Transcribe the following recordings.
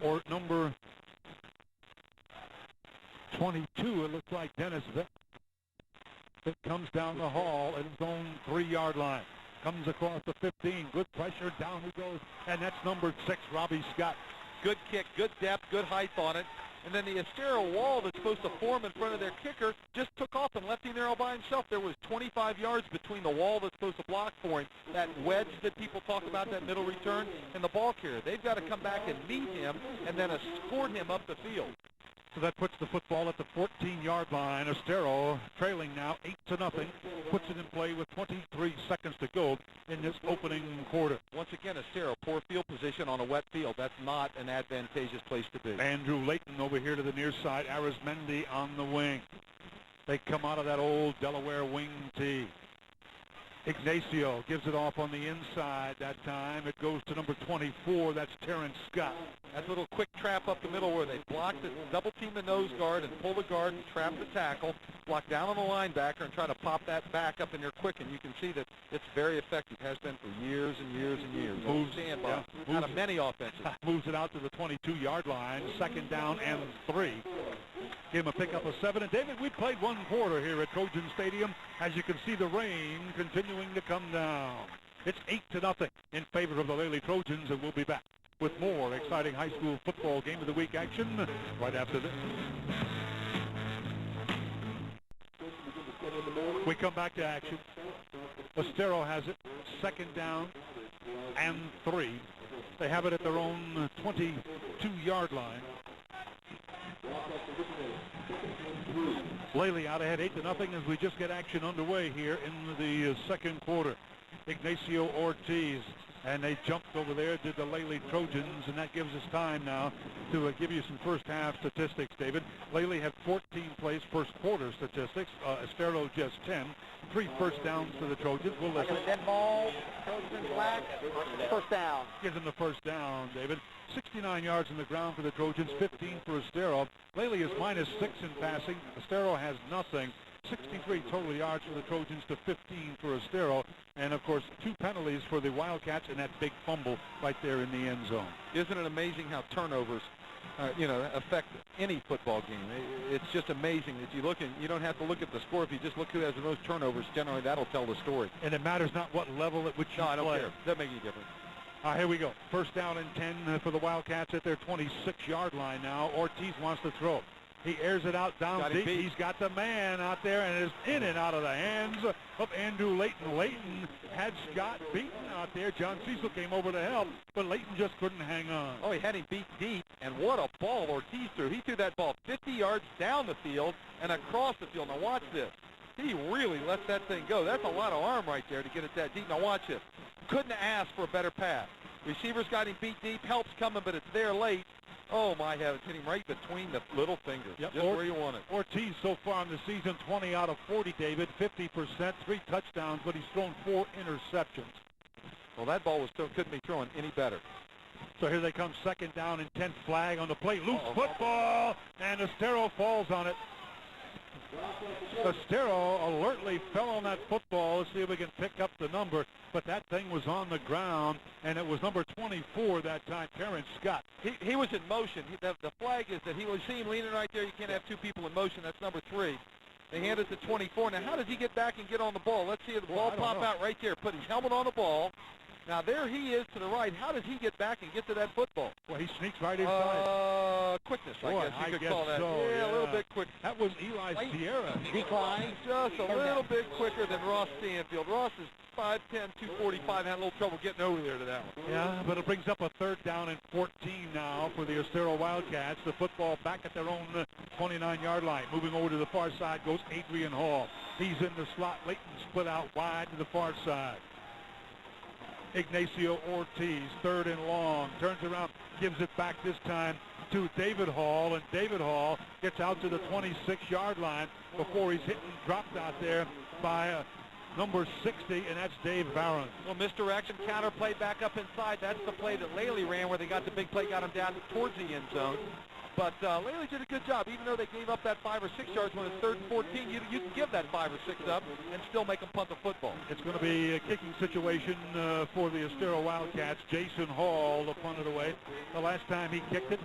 or number 22, it looks like Dennis Vick. It comes down the hall at his own 3-yard line. Comes across the 15. Good pressure. Down he goes. And that's number 6, Robbie Scott. Good kick, good depth, good height on it. And then the Estero wall that's supposed to form in front of their kicker just took off and left him there all by himself. There was 25 yards between the wall that's supposed to block for him, that wedge that people talk about, that middle return, and the ball carrier. They've got to come back and meet him and then escort him up the field. So that puts the football at the 14-yard line. Estero trailing now 8-0. Puts it in play with 23 seconds to go in this opening quarter. Once again, Estero, poor field position on a wet field. That's not an advantageous place to be. Andrew Layton over here to the near side. Arizmendi on the wing. They come out of that old Delaware wing tee. Ignacio gives it off on the inside that time. It goes to number 24. That's Terrence Scott. That's a little quick trap up the middle where they block the double team the nose guard and pull the guard and trap the tackle, block down on the linebacker and try to pop that back up in there quick. And you can see that it's very effective. Has been for years and years and years. Moves, standby out of many offenses. Moves it out to the 22-yard line. 2nd down and 3. Give him a pickup of 7. And David, we played 1 quarter here at Trojan Stadium. As you can see, the rain continuing to come down. It's 8-0 in favor of the Lely Trojans, and we'll be back with more exciting high school football game of the week action right after this. We come back to action. Estero has it. 2nd down and 3. They have it at their own 22-yard line. Lely out ahead 8-0 as we just get action underway here in the 2nd quarter. Ignacio Ortiz, and they jumped over there, did the Lely Trojans, and that gives us time now to give you some first half statistics, David. Lely had 14 plays first quarter statistics. Estero just 10. 3 first downs for the Trojans. We'll listen. Dead ball, Trojans flag, first down. Gives them the first down, David. 69 yards in the ground for the Trojans, 15 for Estero. Lely is -6 in passing. Estero has nothing. 63 total yards for the Trojans to 15 for Estero. And, of course, 2 penalties for the Wildcats and that big fumble right there in the end zone. Isn't it amazing how turnovers, affect any football game? It's just amazing that you look and you don't have to look at the score. If you just look who has the most turnovers, generally that'll tell the story. And it matters not what level at which you play. No, I don't care. Doesn't make any difference. Here we go. First down and 10 for the Wildcats at their 26-yard line now. Ortiz wants to throw. He airs it out down deep. He's got the man out there, and it is in and out of the hands of Andrew Layton. Layton had Scott beaten out there. John Cecil came over to help, but Layton just couldn't hang on. Oh, he had him beat deep, and what a ball Ortiz threw. He threw that ball 50 yards down the field and across the field. Now watch this. He really let that thing go. That's a lot of arm right there to get it that deep. Now watch this. Couldn't ask for a better pass. Receivers got him beat deep. Help's coming, but it's there late. Oh, my heavens. Hit him right between the little fingers. Yep. Just where you want it. Ortiz so far in the season, 20 out of 40, David. 50%, 3 touchdowns, but he's thrown 4 interceptions. Well, that ball couldn't be thrown any better. So here they come, 2nd down and 10. Flag on the play. Loose football, and Estero falls on it. Estero alertly fell on that football. Let's see if we can pick up the number. But that thing was on the ground, and it was number 24 that time, Terrence Scott. He was in motion. The flag is that he was seen leaning right there. You can't have 2 people in motion. That's number 3. They hand it to 24. Now, how does he get back and get on the ball? Let's see the ball pop out right there. Put his helmet on the ball. Now, there he is to the right. How does he get back and get to that football? Well, he sneaks right inside. Quickness, I guess you could call that. So, yeah, a little bit quick. That was Eli Sierra. Decline. Just a little bit quicker than Ross Stanfield. Ross is 5'10", 245, had a little trouble getting over there to that one. Yeah, but it brings up a 3rd down and 14 now for the Estero Wildcats. The football back at their own 29-yard line. Moving over to the far side goes Adrian Hall. He's in the slot. Layton split out wide to the far side. Ignacio Ortiz, 3rd and long, turns around, gives it back this time to David Hall, and David Hall gets out to the 26-yard line before he's hit and dropped out there by number 60, and that's Dave Barron. Well, misdirection, counter play back up inside. That's the play that Lely ran where they got the big play, got him down towards the end zone. But Lely did a good job. Even though they gave up that 5 or 6 yards when it's 3rd and 14, you can give that 5 or 6 up and still make them punt the football. It's going to be a kicking situation for the Estero Wildcats. Jason Hall to punt it away. The last time he kicked it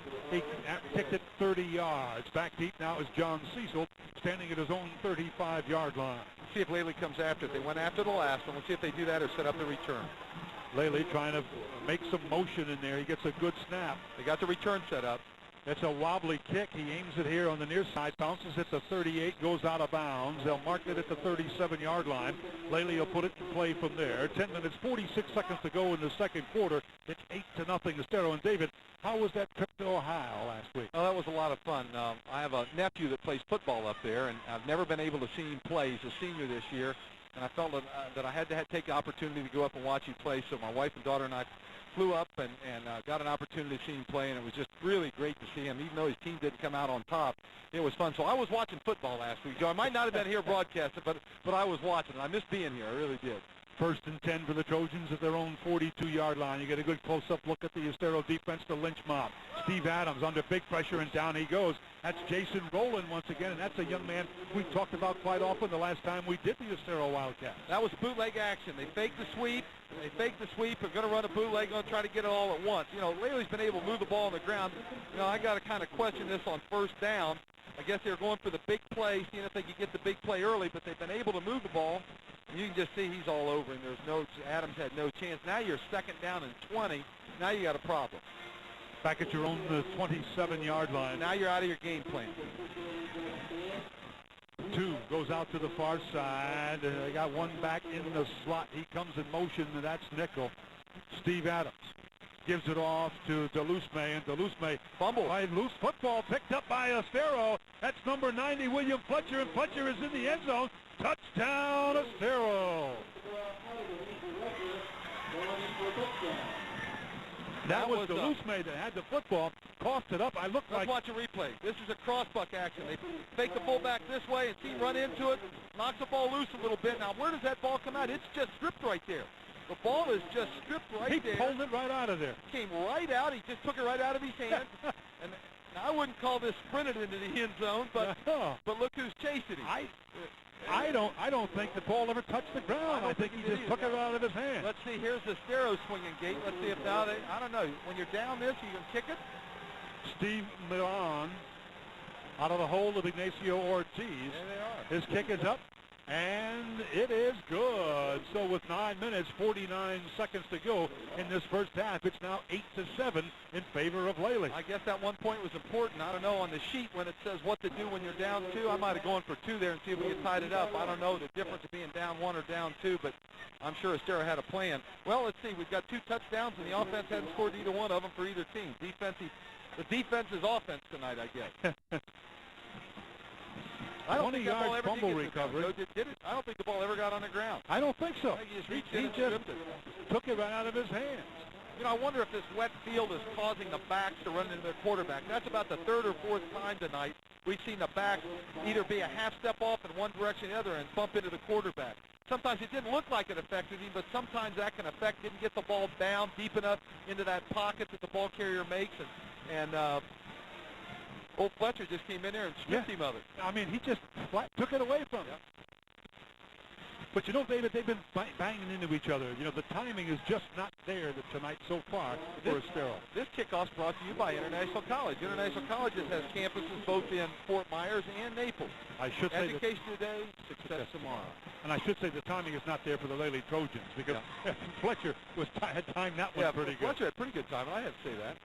30 yards. Back deep now is John Cecil, standing at his own 35-yard line. Let's see if Lely comes after it. They went after the last one. Let's see if they do that or set up the return. Lely trying to make some motion in there. He gets a good snap. They got the return set up. It's a wobbly kick. He aims it here on the near side, bounces at the 38, goes out of bounds. They'll mark it at the 37-yard line. Lely will put it in play from there. 10 minutes, 46 seconds to go in the second quarter. It's 8-0 Estero. And David, how was that trip to Ohio last week? Oh, that was a lot of fun. I have a nephew that plays football up there, and I've never been able to see him play. He's a senior this year, and I felt that I had to take the opportunity to go up and watch him play. So my wife and daughter and I flew up and got an opportunity to see him play, and it was just really great to see him. Even though his team didn't come out on top, it was fun. So I was watching football last week, Joe. I might not have been here broadcasting, but I was watching. I missed being here. I really did. 1st and 10 for the Trojans at their own 42-yard line. You get a good close-up look at the Estero defense, the lynch mob. Steve Adams under big pressure, and down he goes. That's Jason Rowland once again, and that's a young man we talked about quite often the last time we did the Estero Wildcats. That was bootleg action. They faked the sweep. They're going to run a bootleg, going to try to get it all at once. You know, Lely's been able to move the ball on the ground. You know, I got to kind of question this on 1st down. I guess they're going for the big play, seeing if they could get the big play early, but they've been able to move the ball. You can just see he's all over, and Adams had no chance. Now you're 2nd down and 20. Now you got a problem. Back at your own 27-yard line. Now you're out of your game plan. 2 goes out to the far side. They got one back in the slot. He comes in motion, and that's nickel. Steve Adams gives it off to DeLuce May, and DeLuce May fumble. Loose football picked up by Estero. That's number 90, William Fletcher, and Fletcher is in the end zone. Touchdown, Estero. That was DeLuce May that had the football, coughed it up. Let's watch a replay. This is a crossbuck action. They fake the fullback this way and see him run into it, knocks the ball loose a little bit. Now, where does that ball come out? It's just stripped right there. The ball is just stripped right there. He pulled it right out of there. Came right out. He just took it right out of his hand. And now, I wouldn't call this sprinted into the end zone, but look who's chasing him. I don't think the ball ever touched the ground. I think he just took it out of his hand. Let's see. Here's the Estero swinging gate. Let's see if now I don't know. When you're down this, you can kick it. Steve Milan out of the hole of Ignacio Ortiz. There they are. His kick is up, and it is good. So with 9 minutes, 49 seconds to go in this first half, it's now 8-7 in favor of Lely. I guess that 1 point was important. I don't know, on the sheet when it says what to do when you're down 2, I might have gone for 2 there and see if we get tied it up. I don't know the difference of being down 1 or down 2, but I'm sure Estero had a plan. Well, let's see. We've got 2 touchdowns, and the offense hadn't scored either one of them for either team. The defense is offense tonight, I guess. I don't think that ball ever fumble did recovery. Did it? I don't think the ball ever got on the ground. I don't think so. He just took it right out of his hands. You know, I wonder if this wet field is causing the backs to run into their quarterback. That's about the 3rd or 4th time tonight we've seen the backs either be a half step off in one direction or the other and bump into the quarterback. Sometimes it didn't look like it affected him, but sometimes that can affect. Didn't get the ball down deep enough into that pocket that the ball carrier makes, and old Fletcher just came in there and stripped him of it. I mean, he just took it away from him. But you know, David, they've been banging into each other. You know, the timing is just not there tonight so far for Estero. This kickoff's brought to you by International College. International College has campuses both in Fort Myers and Naples. I should say education today, success tomorrow. And I should say the timing is not there for the Lely Trojans because Fletcher had timed that one pretty good. Fletcher had pretty good time. I have to say that.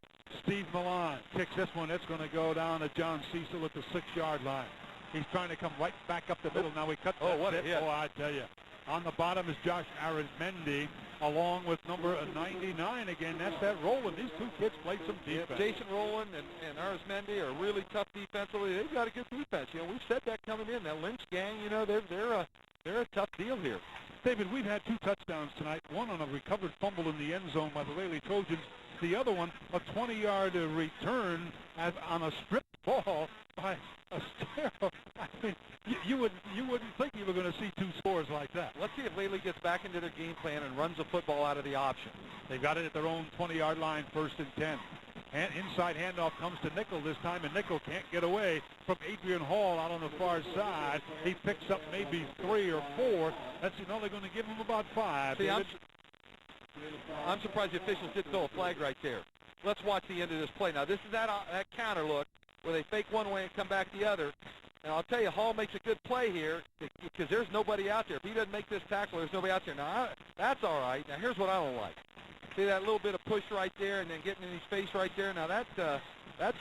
Steve Milan kicks this one. That's going to go down to John Cecil at the 6-yard line. He's trying to come right back up the middle. Now we cut that. What a hit. Oh, I tell you. On the bottom is Josh Arizmendi, along with number 99 again. That's that Rowland. These 2 kids played some defense. Jason Rowland and Arizmendi are really tough defensively. They've got a good defense. You know, we've said that coming in. That Lynch gang, you know, they're a tough deal here. David, we've had 2 touchdowns tonight. One on a recovered fumble in the end zone by the Lely Trojans. The other one, a 20-yard return on a stripped ball by Estero. I mean, you wouldn't think you were going to see 2 scores like that. Let's see if Lely gets back into their game plan and runs the football out of the option. They've got it at their own 20-yard line, 1st and 10. And inside handoff comes to Nickel this time, and Nickel can't get away from Adrian Hall out on the far side. He picks up maybe 3 or 4. That's only going to give him about 5. See, I'm surprised the officials didn't throw a flag right there. Let's watch the end of this play. Now, this is that counter look where they fake one way and come back the other. And I'll tell you, Hall makes a good play here because there's nobody out there. If he doesn't make this tackle, there's nobody out there. Now, that's all right. Now, here's what I don't like. See that little bit of push right there and then getting in his face right there? Now, that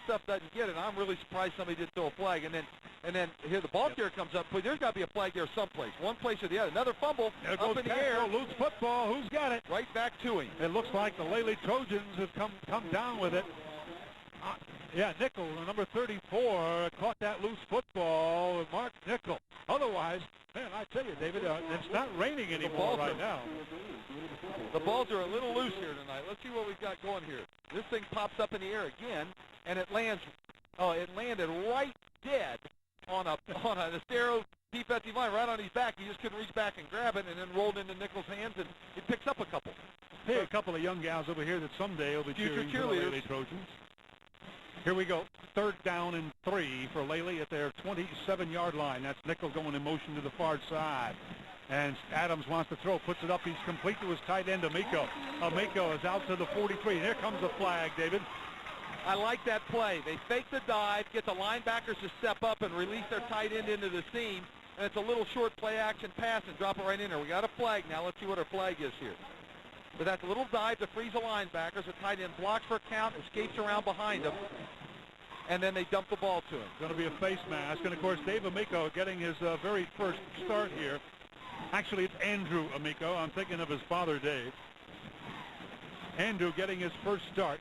stuff doesn't get it. I'm really surprised somebody didn't throw a flag. And then here the ball carrier comes up. But there's got to be a flag there someplace. One place or the other. Another fumble up in the air. Loose football. Who's got it? Right back to him. It looks like the Lely Trojans have come down with it. Yeah, Nickel, number 34, caught that loose football. Mark Nickel. Otherwise, man, I tell you, David, it's not raining anymore right now. The balls are a little loose here tonight. Let's see what we've got going here. This thing pops up in the air again, and it lands. Oh, it landed right dead on an Estero defensive line, right on his back. He just couldn't reach back and grab it, and then rolled into Nickel's hands, and he picks up a couple. Hey, a couple of young gals over here that someday will be cheering for the Lely Trojans. Here we go. 3rd down and 3 for Lely at their 27-yard line. That's Nickel going in motion to the far side. And Adams wants to throw, puts it up. He's complete to his tight end, Amico. Amico is out to the 43. And here comes the flag, David. I like that play. They fake the dive, get the linebackers to step up and release their tight end into the seam. And it's a little short play action pass and drop it right in there. We got a flag now. Let's see what our flag is here. But that's a little dive to freeze the linebackers. The tight end blocks for a count, escapes around behind him, and then they dump the ball to him. Going to be a face mask. And, of course, Dave Amico getting his very first start here. Actually, it's Andrew Amico. I'm thinking of his father, Dave. Andrew getting his first start.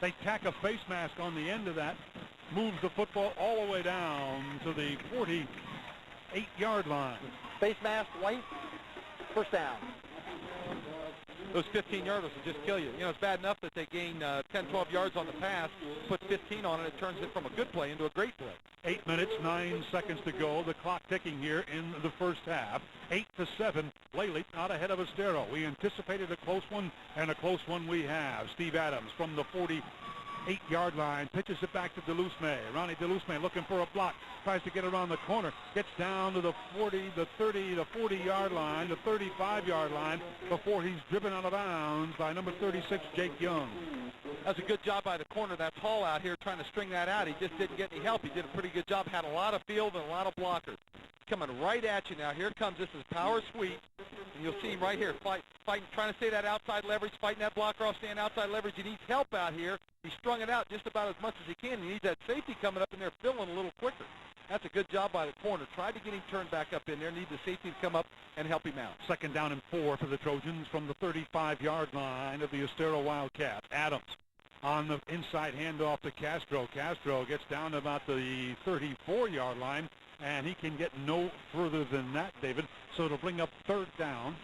They tack a face mask on the end of that. Moves the football all the way down to the 48-yard line. Face mask, white, first down. Those 15-yarders will just kill you. You know, it's bad enough that they gain 10, 12 yards on the pass, put 15 on it, it turns it from a good play into a great play. 8 minutes, 9 seconds to go. The clock ticking here in the first half. 8-7, Lely not ahead of Estero. We anticipated a close one, and a close one we have. Steve Adams from the 48-yard line pitches it back to DeLuce-May. Ronnie DeLuce-May looking for a block. Tries to get around the corner. Gets down to the 40, the 30, the 40-yard line, the 35-yard line before he's driven out of bounds by number 36, Jake Young. That's a good job by the corner. That's Hall out here trying to string that out. He just didn't get any help. He did a pretty good job. Had a lot of field and a lot of blockers. Coming right at you now. Here comes, this is power sweep. And you'll see him right here fighting, trying to stay that outside leverage, fighting that blocker off, staying outside leverage. He needs help out here. He strung it out just about as much as he can. He needs that safety coming up in there, filling a little quicker. That's a good job by the corner. Tried to get him turned back up in there. Need the safety to come up and help him out. 2nd down and 4 for the Trojans from the 35-yard line of the Estero Wildcats. Adams on the inside handoff to Castro. Castro gets down to about the 34-yard line, and he can get no further than that, David. So it'll bring up 3rd down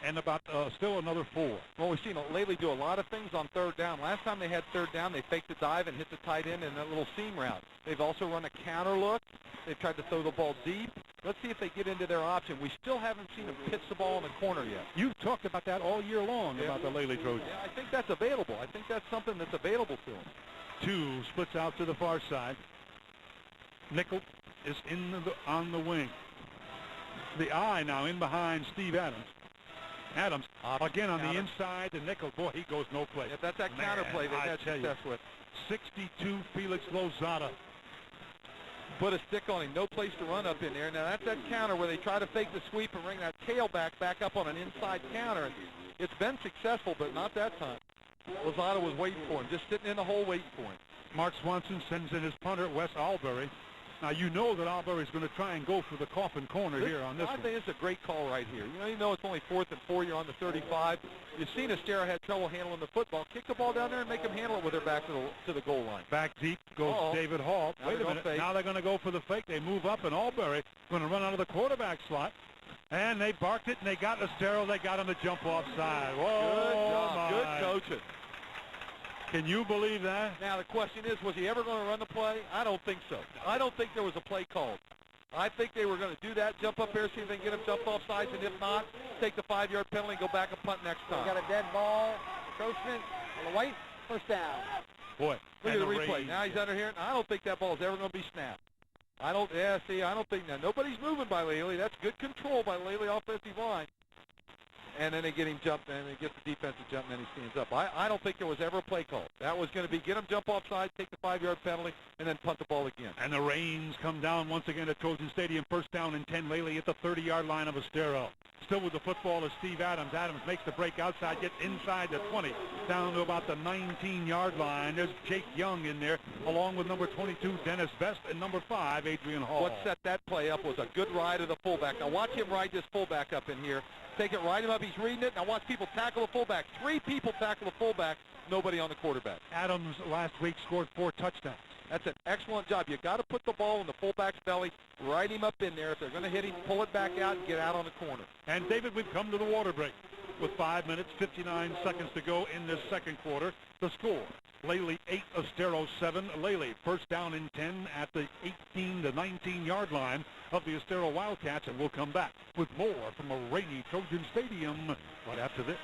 and about still another 4. Well, we've seen Lely do a lot of things on 3rd down. Last time they had 3rd down, they faked the dive and hit the tight end in that little seam route. They've also run a counter look. They've tried to throw the ball deep. Let's see if they get into their option. We still haven't seen them pitch the ball in the corner yet. You've talked about that all year long, about the Lely Trojans. Yeah, I think that's available. I think that's something that's available to them. 2 splits out to the far side. Nickel is on the wing. The eye now in behind Steve Adams. Adams again on the inside to Nickel. Boy, he goes no place. If that's that counter play they've had success with. 62, Felix Lozada. Put a stick on him. No place to run up in there. Now, that's that counter where they try to fake the sweep and bring that tailback back up on an inside counter. And it's been successful, but not that time. Lozada was waiting for him, just sitting in the hole waiting for him. Mark Swanson sends in his punter, Wes Albury. Now, you know that Albury's going to try and go for the coffin corner here on this one. I think it's a great call right here. You know it's only 4th and 4. You're on the 35. You've seen Estero had trouble handling the football. Kick the ball down there and make them handle it with their back to the goal line. Back deep goes David Hall. Wait a minute. Fake. Now they're going to go for the fake. They move up, and Albury going to run out of the quarterback slot. And they barked it, and they got Estero. They got him to jump offside. Whoa, good job. Good coaching. Can you believe that? Now, the question is, was he ever going to run the play? I don't think so. I don't think there was a play called. I think they were going to do that, jump up here, see if they can get him jumped off sides, and if not, take the 5-yard penalty and go back and punt next time. We got a dead ball, encroachment on the white, first down. Boy, look at the replay. Now he's under here. I don't think that ball is ever going to be snapped. I don't think now. Nobody's moving by Lely. That's good control by Lely offensive line. And then they get him jumped, and he gets the defensive jump, and then he stands up. I don't think there was ever a play call. That was going to be get him jump offside, take the 5-yard penalty, and then punt the ball again. And the rains come down once again at Trojan Stadium. First down and 10. Lely at the 30-yard line of Estero. Still with the football is Steve Adams. Adams makes the break outside, gets inside the 20, down to about the 19-yard line. There's Jake Young in there, along with number 22, Dennis Vest, and number 5, Adrian Hall. What set that play up was a good ride of the fullback. Now watch him ride this fullback up in here. Take it, ride him up. He's reading it. Now watch people tackle the fullback. 3 people tackle the fullback. Nobody on the quarterback. Adams last week scored 4 touchdowns. That's an excellent job. You got to put the ball in the fullback's belly, ride him up in there. If they're going to hit him, pull it back out and get out on the corner. And David, we've come to the water break with 5 minutes, 59 seconds to go in this second quarter. The score: Lely 8, Estero 7. Lely first down and 10 at the 18 to 19-yard line of the Estero Wildcats, and we'll come back with more from a rainy Trojan Stadium right after this.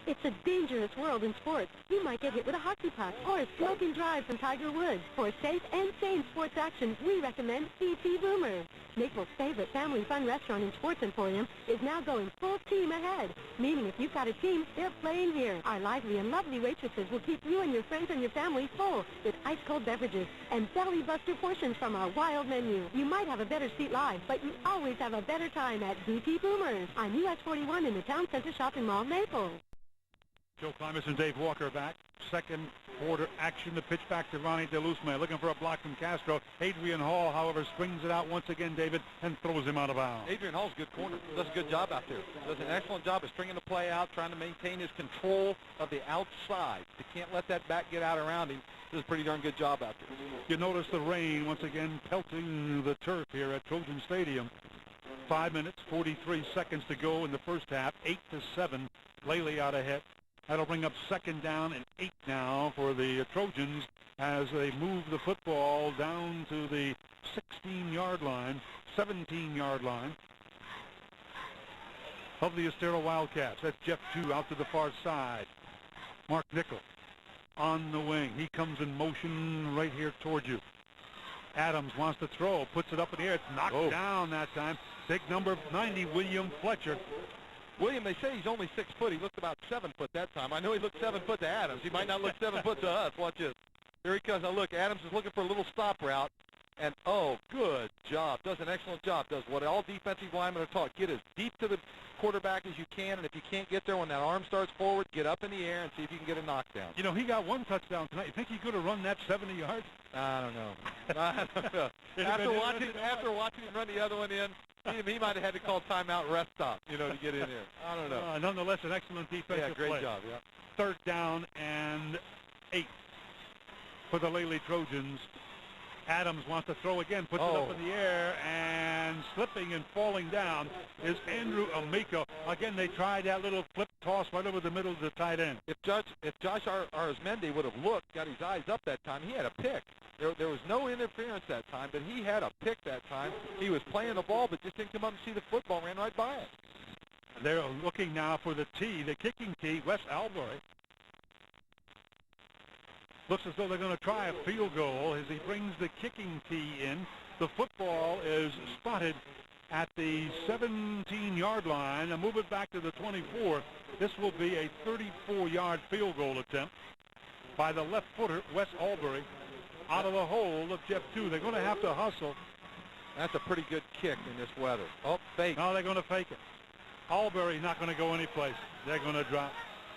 It's a dangerous world in sports. You might get hit with a hockey puck or a smoking drive from Tiger Woods. For safe and sane sports action, we recommend CT Boomer. Naples' favorite family fun restaurant and sports emporium is now going full team ahead, meaning if you've got a team, they're playing here. Our lively and lovely waitresses will keep you and your friends and your family full with ice-cold beverages and belly buster portions from our wild menu. You might have a better seat live, but you always have a better time at CT Boomers on US 41 in the Town Center Shopping Mall, Naples. Joe Klimas and Dave Walker back. Second quarter action. The pitch back to Ronnie DeLuzme. Looking for a block from Castro. Adrian Hall, however, springs it out once again, David, and throws him out of bounds. Adrian Hall's a good corner. Does a good job out there. Does an excellent job of stringing the play out, trying to maintain his control of the outside. You can't let that back get out around him. Does a pretty darn good job out there. You notice the rain once again pelting the turf here at Trojan Stadium. 5 minutes, 43 seconds to go in the first half. 8-7. Lely out ahead. That'll bring up second down and 8 now for the Trojans as they move the football down to the 16-yard line, 17-yard line of the Estero Wildcats. That's Jeff Chu out to the far side. Mark Nickel on the wing. He comes in motion right here toward you. Adams wants to throw, puts it up in the air. It's knocked down that time. Big number 90, William Fletcher. William, they say he's only 6 foot. He looked about 7 foot that time. I know he looked 7 foot to Adams. He might not look 7 foot to us. Watch this. Here he comes. Now look, Adams is looking for a little stop route. And, oh, good job. Does an excellent job. Does what all defensive linemen are taught. Get as deep to the quarterback as you can. And if you can't get there when that arm starts forward, get up in the air and see if you can get a knockdown. You know, he got 1 touchdown tonight. You think he could have run that 70 yards? I don't know. I don't know. After watching him run the other one in, he might have had to call timeout, rest stop, to get in there. I don't know. Nonetheless, an excellent defensive play. Yeah, great job, yeah. Third down and 8 for the Lely Trojans. Adams wants to throw again, puts it up in the air, and slipping and falling down is Andrew Amico. Again, they tried that little flip toss right over the middle of the tight end. If Josh Arizmendi would have looked, got his eyes up that time, he had a pick. There was no interference that time, but he had a pick that time. He was playing the ball, but just didn't come up and see the football, ran right by it. They're looking now for the tee, the kicking tee, Wes Albury. Looks as though they're going to try a field goal as he brings the kicking tee in. The football is spotted at the 17-yard line and move it back to the 24. This will be a 34-yard field goal attempt by the left footer, Wes Albury, out of the hole of Jeff Chu. They're going to have to hustle. That's a pretty good kick in this weather. Oh, fake. No, they're going to fake it. Albury's not going to go anyplace. They're going to drop.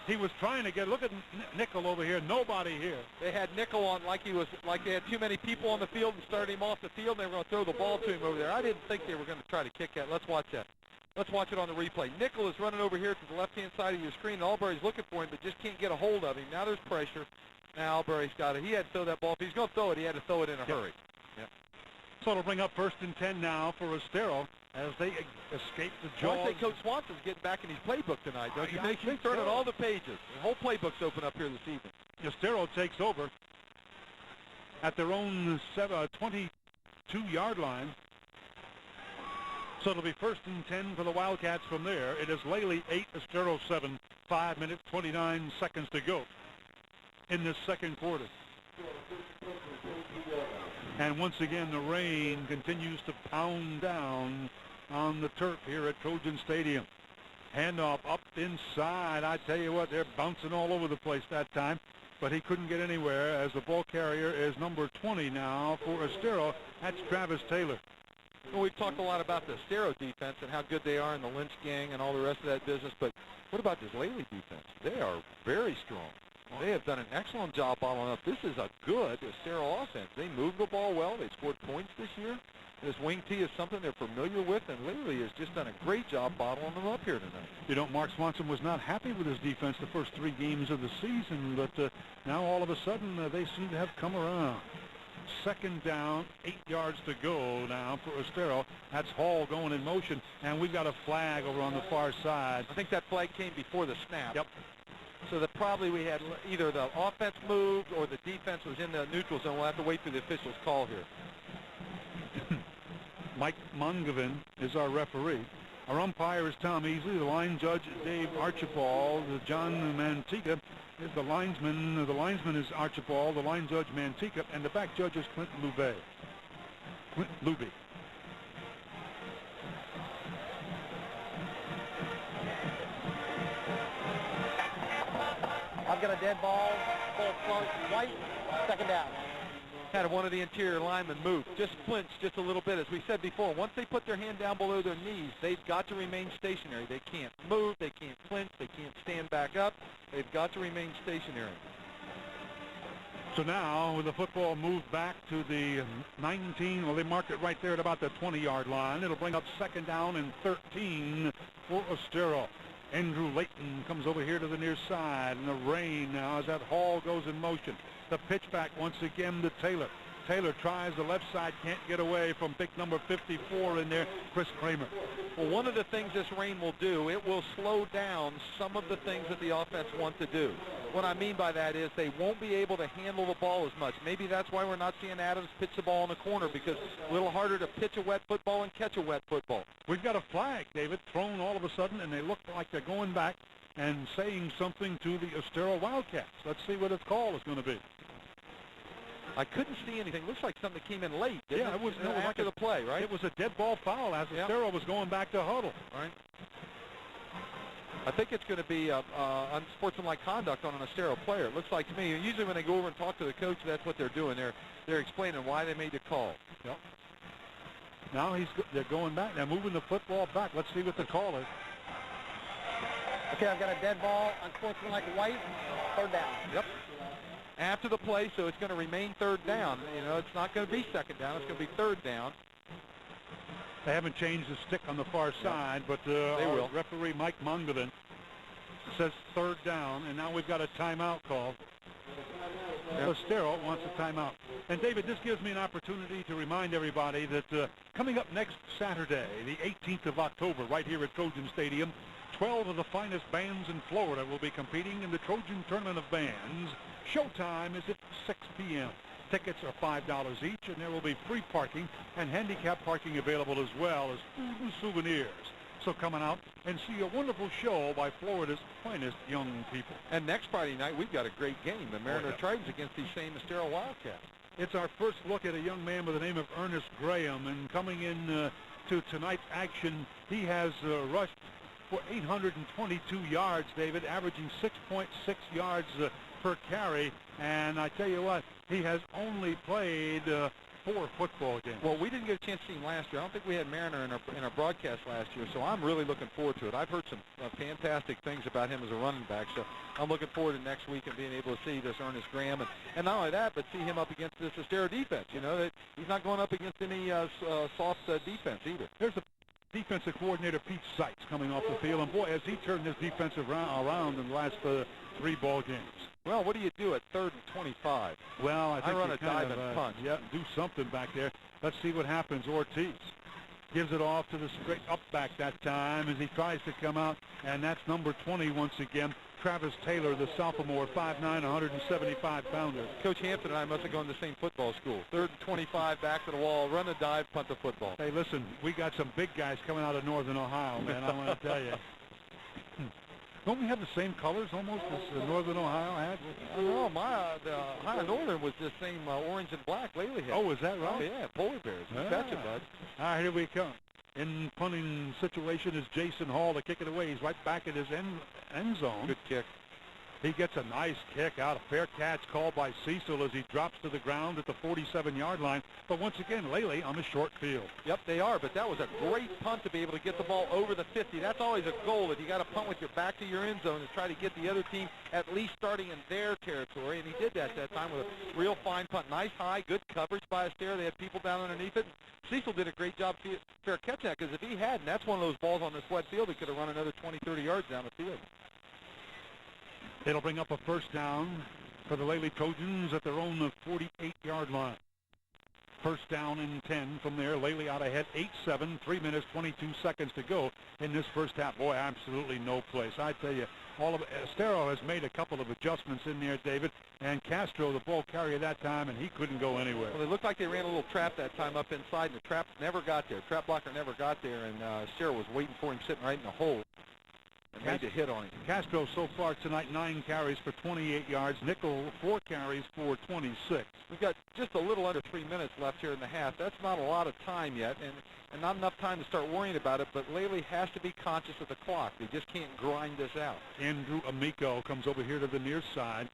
He was trying to look at Nickel over here. Nobody here. They had Nickel on like they had too many people on the field and started him off the field. And they were going to throw the ball to him over there. I didn't think they were going to try to kick that. Let's watch that. Let's watch it on the replay. Nickel is running over here to the left-hand side of your screen. Albury's looking for him, but just can't get a hold of him. Now there's pressure. Now Albury's got it. He had to throw that ball. If he's going to throw it, he had to throw it in a hurry. Yep. So it'll bring up 1st and 10 now for Estero as they escape the jaws. I think Coach Swanson's getting back in his playbook tonight, don't you think? He's turning all the pages. The whole playbook's open up here this evening. Estero takes over at their own 22-yard line. So it'll be 1st and 10 for the Wildcats from there. It is Lely 8, Estero 7, 5 minutes, 29 seconds to go in this second quarter. And once again, the rain continues to pound down on the turf here at Trojan Stadium. Handoff up inside. I tell you what, they're bouncing all over the place that time, but he couldn't get anywhere as the ball carrier is number 20 now for Estero. That's Travis Taylor. Well, we've talked a lot about the Estero defense and how good they are in the Lynch gang and all the rest of that business, but what about this Lely defense? They are very strong. They have done an excellent job bottling up. This is a good Estero offense. They move the ball well. They scored points this year. This wing tee is something they're familiar with, and Lely has just done a great job bottling them up here tonight. You know, Mark Swanson was not happy with his defense the first 3 games of the season, but now all of a sudden they seem to have come around. Second down, 8 yards to go now for Estero. That's Hall going in motion, and we've got a flag over on the far side. I think that flag came before the snap. Yep. So that probably we had either the offense moved or the defense was in the neutral zone. We'll have to wait for the official's call here. Mike Mungavin is our referee. Our umpire is Tom Easley. The line judge Dave Archibald. John Mantica is the linesman. The linesman is Archibald. The line judge Mantica, and the back judge is Clint Luby. I've got a dead ball, full front, white, second down. Had one of the interior linemen move, just flinch just a little bit. As we said before, once they put their hand down below their knees, they've got to remain stationary. They can't move, they can't flinch, they can't stand back up. They've got to remain stationary. So now with the football moved back to the 19, well, they mark it right there at about the 20-yard line. It'll bring up second down and 13 for Estero. Andrew Layton comes over here to the near side, and the rain now as that Hall goes in motion. The pitch back once again to Taylor. Taylor tries the left side, can't get away from big number 54 in there, Chris Kramer. Well, one of the things this rain will do, it will slow down some of the things that the offense want to do. What I mean by that is they won't be able to handle the ball as much. Maybe that's why we're not seeing Adams pitch the ball in the corner, because a little harder to pitch a wet football and catch a wet football. We've got a flag, David, thrown all of a sudden, and they look like they're going back and saying something to the Estero Wildcats. Let's see what its call is going to be. I couldn't see anything. Looks like something came in late. Yeah, it was after the play, right? It was a dead ball foul as Estero was going back to huddle. Right. I think it's going to be unsportsmanlike conduct on an Estero player. It looks like to me. Usually when they go over and talk to the coach, that's what they're doing. They're explaining why they made the call. Yep. Now they're going back. They're moving the football back. Let's see what the call is. Okay, I've got a dead ball, unsportsmanlike white, third down. Yep. After the play, so it's going to remain third down. You know, it's not going to be second down. It's going to be third down. They haven't changed the stick on the far side, but they will. Referee Mike Mungavin says third down, and now we've got a timeout call. Estero wants a timeout. And, David, this gives me an opportunity to remind everybody that coming up next Saturday, the 18th of October, right here at Trojan Stadium, 12 of the finest bands in Florida will be competing in the Trojan Tournament of Bands. Showtime is at 6 p.m. Tickets are $5 each, and there will be free parking and handicap parking available as well as food and souvenirs. So come on out and see a wonderful show by Florida's finest young people. And next Friday night, we've got a great game, the Mariner Trojans against these same Estero Wildcats. It's our first look at a young man by the name of Ernest Graham, and coming in to tonight's action, he has rushed for 822 yards, David, averaging 6.6 yards per carry. And I tell you what, he has only played 4 football games. Well, we didn't get a chance to see him last year. I don't think we had Mariner in our broadcast last year, so I'm really looking forward to it. I've heard some fantastic things about him as a running back, so I'm looking forward to next week and being able to see this Ernest Graham. And not only that, but see him up against this Estero defense. You know, that he's not going up against any soft defense either. There's a defensive coordinator, Pete Seitz, coming off the field, and boy, has he turned this defense around in the last 3 ball games. Well, what do you do at 3rd and 25? Well, I think run a dive and punt. Yeah, do something back there. Let's see what happens. Ortiz gives it off to the straight up back that time as he tries to come out, and that's number 20 once again, Travis Taylor, the sophomore, 5'9", 175-pounder. Coach Hampton and I must have gone to the same football school. 3rd and 25, back to the wall, run a dive, punt the football. Hey, listen, we got some big guys coming out of Northern Ohio, man, I want to tell you. Don't we have the same colors almost as Northern Ohio had? No, the Ohio Northern was the same orange and black Lely had. Oh, is that right? Oh, yeah, polar bears. You betcha, bud. All right, here we come. In punting situation is Jason Hall to kick it away. He's right back at his end zone. Good kick. He gets a nice kick out. A fair catch called by Cecil as he drops to the ground at the 47-yard line. But once again, Lely on the short field. Yep, they are, but that was a great punt to be able to get the ball over the 50. That's always a goal, that you got to punt with your back to your end zone and try to get the other team at least starting in their territory, and he did that time with a real fine punt. Nice high, good coverage by Estero. They had people down underneath it. Cecil did a great job fair catching that, because if he hadn't, that's one of those balls on the sled field that could have run another 20, 30 yards down the field. It'll bring up a first down for the Lely Trojans at their own 48-yard line. First down and 10 from there. Lely out ahead, 8-7, 3 minutes, 22 seconds to go in this first half. Boy, absolutely no place. I tell you, Estero has made a couple of adjustments in there, David, and Castro, the ball carrier that time, and he couldn't go anywhere. Well, it looked like they ran a little trap that time up inside, and the trap never got there. Trap blocker never got there, and Estero was waiting for him sitting right in the hole. And made a hit on him. Castro so far tonight, 9 carries for 28 yards. Nickel, 4 carries for 26. We've got just a little under 3 minutes left here in the half. That's not a lot of time yet, and not enough time to start worrying about it, but Lely has to be conscious of the clock. They just can't grind this out. Andrew Amico comes over here to the near side.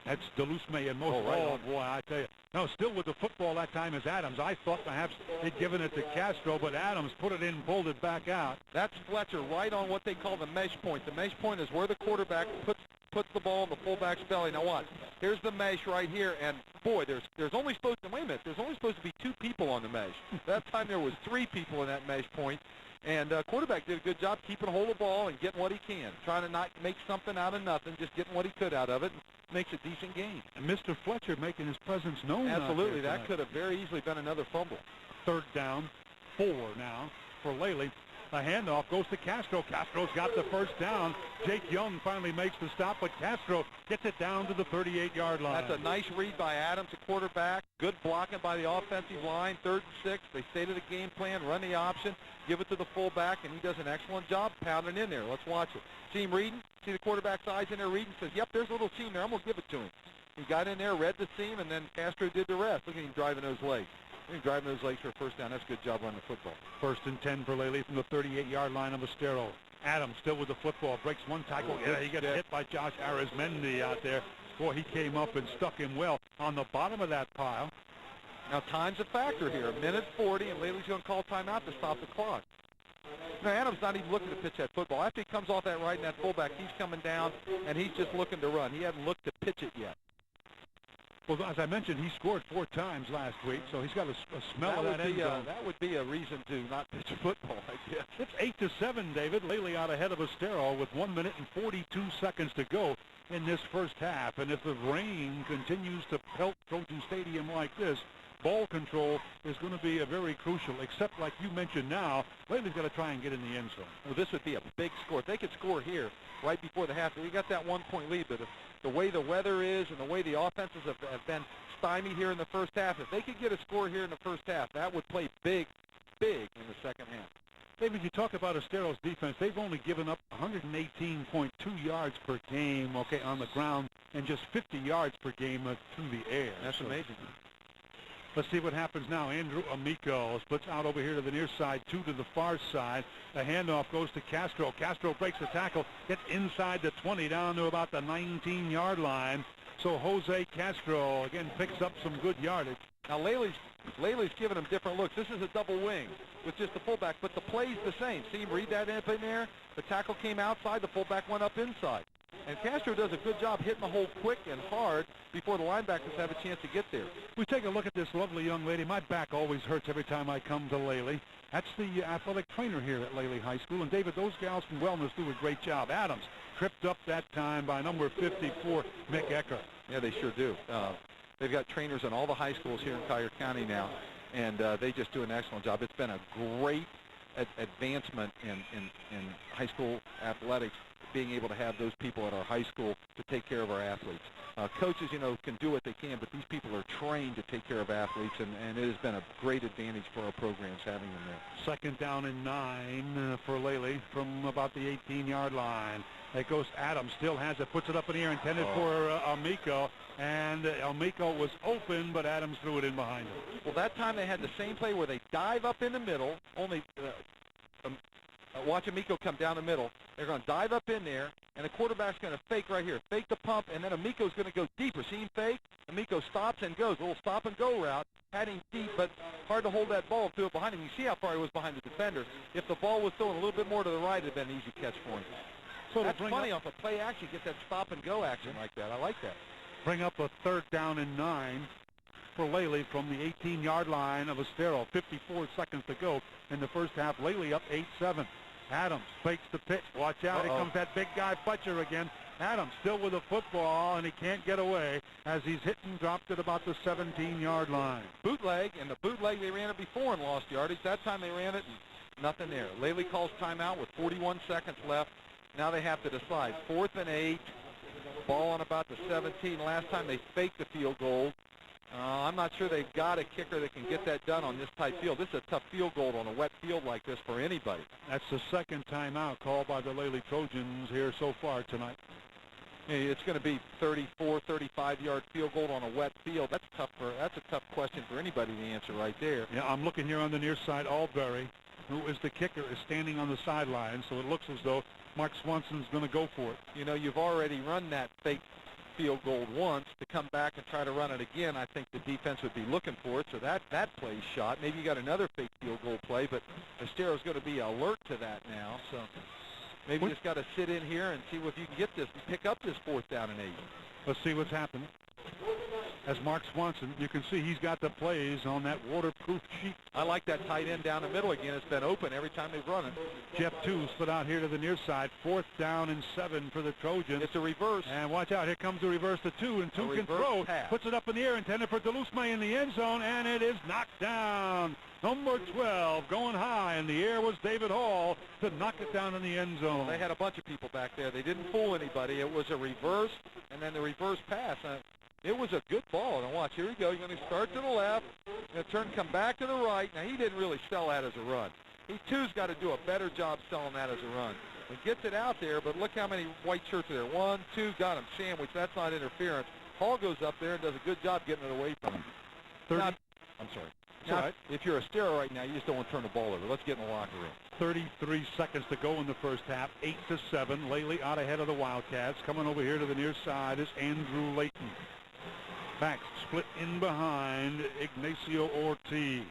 That's Delusme and most. Oh, boy, I tell you. No, still with the football that time is Adams. I thought perhaps they'd given it to Castro, but Adams put it in, pulled it back out. That's Fletcher right on what they call the mesh point. The mesh point is where the quarterback puts the ball in the fullback's belly. Now watch. Here's the mesh right here, and boy, there's only supposed to, wait a minute, there's only supposed to be 2 people on the mesh. That time there was 3 people in that mesh point. And quarterback did a good job keeping a hold of the ball and getting what he can, trying to not make something out of nothing, just getting what he could out of it. Makes a decent game. And Mr. Fletcher making his presence known. Absolutely. That could have very easily been another fumble. Third down, 4 now for Lely. A handoff goes to Castro. Castro's got the first down. Jake Young finally makes the stop, but Castro gets it down to the 38-yard line. That's a nice read by Adams, the quarterback. Good blocking by the offensive line. 3rd and 6. They stay to the game plan, run the option, give it to the fullback, and he does an excellent job pounding in there. Let's watch it. See him reading? See the quarterback's eyes in there reading? Says, yep, there's a little seam there. I'm going to give it to him. He got in there, read the seam, and then Castro did the rest. Look at him driving those legs. Driving those legs for a first down. That's a good job running the football. First and 10 for Lely from the 38-yard line of Estero. Adams still with the football. Breaks one tackle. Yeah, he gets hit by Josh Arizmendi out there. Boy, he came up and stuck him well on the bottom of that pile. Now, time's a factor here. 1:40, and Lely's going to call timeout to stop the clock. Now, Adams not even looking to pitch that football. After he comes off that right and that fullback, he's coming down, and he's just looking to run. He hadn't looked to pitch it yet. Well, as I mentioned, he scored 4 times last week, so he's got a smell of that end zone. That would be a reason to not pitch a football, I guess. It's 8-7, David. Lely out ahead of Estero with 1 minute and 42 seconds to go in this first half. And if the rain continues to pelt Trojan Stadium like this, ball control is going to be a very crucial, except like you mentioned now, Lely's got to try and get in the end zone. Well, this would be a big score. If they could score here right before the half, we got that 1-point lead, but the way the weather is and the way the offenses have been stymied here in the first half, if they could get a score here in the first half, that would play big in the second half. David, you talk about Estero's defense. They've only given up 118.2 yards per game, on the ground, and just 50 yards per game through the air. That's amazing. Let's see what happens now. Andrew Amico splits out over here to the near side, 2 to the far side. The handoff goes to Castro. Castro breaks the tackle, gets inside the 20, down to about the 19-yard line. So Jose Castro, again, picks up some good yardage. Now, Lely's giving him different looks. This is a double wing with just the fullback, but the play's the same. See him read that in there? The tackle came outside, the fullback went up inside. And Castro does a good job hitting the hole quick and hard before the linebackers have a chance to get there. We take a look at this lovely young lady. My back always hurts every time I come to Lely. That's the athletic trainer here at Lely High School. And, David, those gals from Wellness do a great job. Adams tripped up that time by number 54, Mick Ecker. Yeah, they sure do. They've got trainers in all the high schools here in Collier County now, and they just do an excellent job. It's been a great advancement in high school athletics being able to have those people at our high school to take care of our athletes. Coaches, you know, can do what they can, but these people are trained to take care of athletes, and it has been a great advantage for our programs having them there. 2nd down and 9 for Lely from about the 18-yard line. It goes Adams, still has it, puts it up in the air, intended for Amico, and Amico was open, but Adams threw it in behind him. Well, that time they had the same play where they dive up in the middle, only watch Amico come down the middle. They're going to dive up in there, and the quarterback's going to fake right here, fake the pump, and then Amico's going to go deeper. See him fake? Amico stops and goes, a little stop-and-go route, had him deep, but hard to hold that ball and threw it behind him. You see how far he was behind the defender. If the ball was thrown a little bit more to the right, it would have been an easy catch for him. So that's funny, off a play action, get that stop-and-go action like that. I like that. Bring up a 3rd down and 9 for Lely from the 18-yard line of Estero. 54 seconds to go in the first half. Lely up 8-7. Adams fakes the pitch. Watch out. Here comes that big guy, Butcher, again. Adams still with the football, and he can't get away as he's hit and dropped at about the 17-yard line. Bootleg, and the bootleg, they ran it before and lost yardage. That time they ran it, and nothing there. Lely calls timeout with 41 seconds left. Now they have to decide. 4th and 8. Ball on about the 17. Last time they faked the field goal. I'm not sure they've got a kicker that can get that done on this type field. This is a tough field goal on a wet field like this for anybody. That's the 2nd timeout called by the Lely Trojans here so far tonight. It's going to be 34, 35-yard field goal on a wet field. That's a tough question for anybody to answer right there. Yeah, I'm looking here on the near side. Albury, who is the kicker, is standing on the sideline, so it looks as though Mark Swanson's going to go for it. You know, you've already run that fake field goal once. To come back and try to run it again, I think the defense would be looking for it, so that play's shot. Maybe you got another fake field goal play, but Estero's going to be alert to that now, so maybe you just got to sit in here and see if you can get this, pick up this 4th down and 8. Let's see what's happened. As Mark Swanson, you can see he's got the plays on that waterproof sheet. I like that tight end down the middle again. It's been open every time they've run it. Jeff Two split out here to the near side. 4th down and 7 for the Trojans. It's a reverse. And watch out. Here comes the reverse to Two, and Two can throw. Pass. Puts it up in the air, intended for Delusme in the end zone, and it is knocked down. Number 12 going high in the air was David Hall to knock it down in the end zone. They had a bunch of people back there. They didn't fool anybody. It was a reverse, and then the reverse pass. It was a good ball. And watch, here we go. You're going to start to the left, and turn, come back to the right. Now, he didn't really sell that as a run. Two's got to do a better job selling that as a run. He gets it out there, but look how many white shirts are there. 1, 2, got him sandwiched. That's not interference. Hall goes up there and does a good job getting it away from him. 30. I'm sorry. Now, if you're a Estero right now, you just don't want to turn the ball over. Let's get in the locker room. 33 seconds to go in the first half. 8-7. Lely out ahead of the Wildcats. Coming over here to the near side is Andrew Layton. Back split in behind Ignacio Ortiz.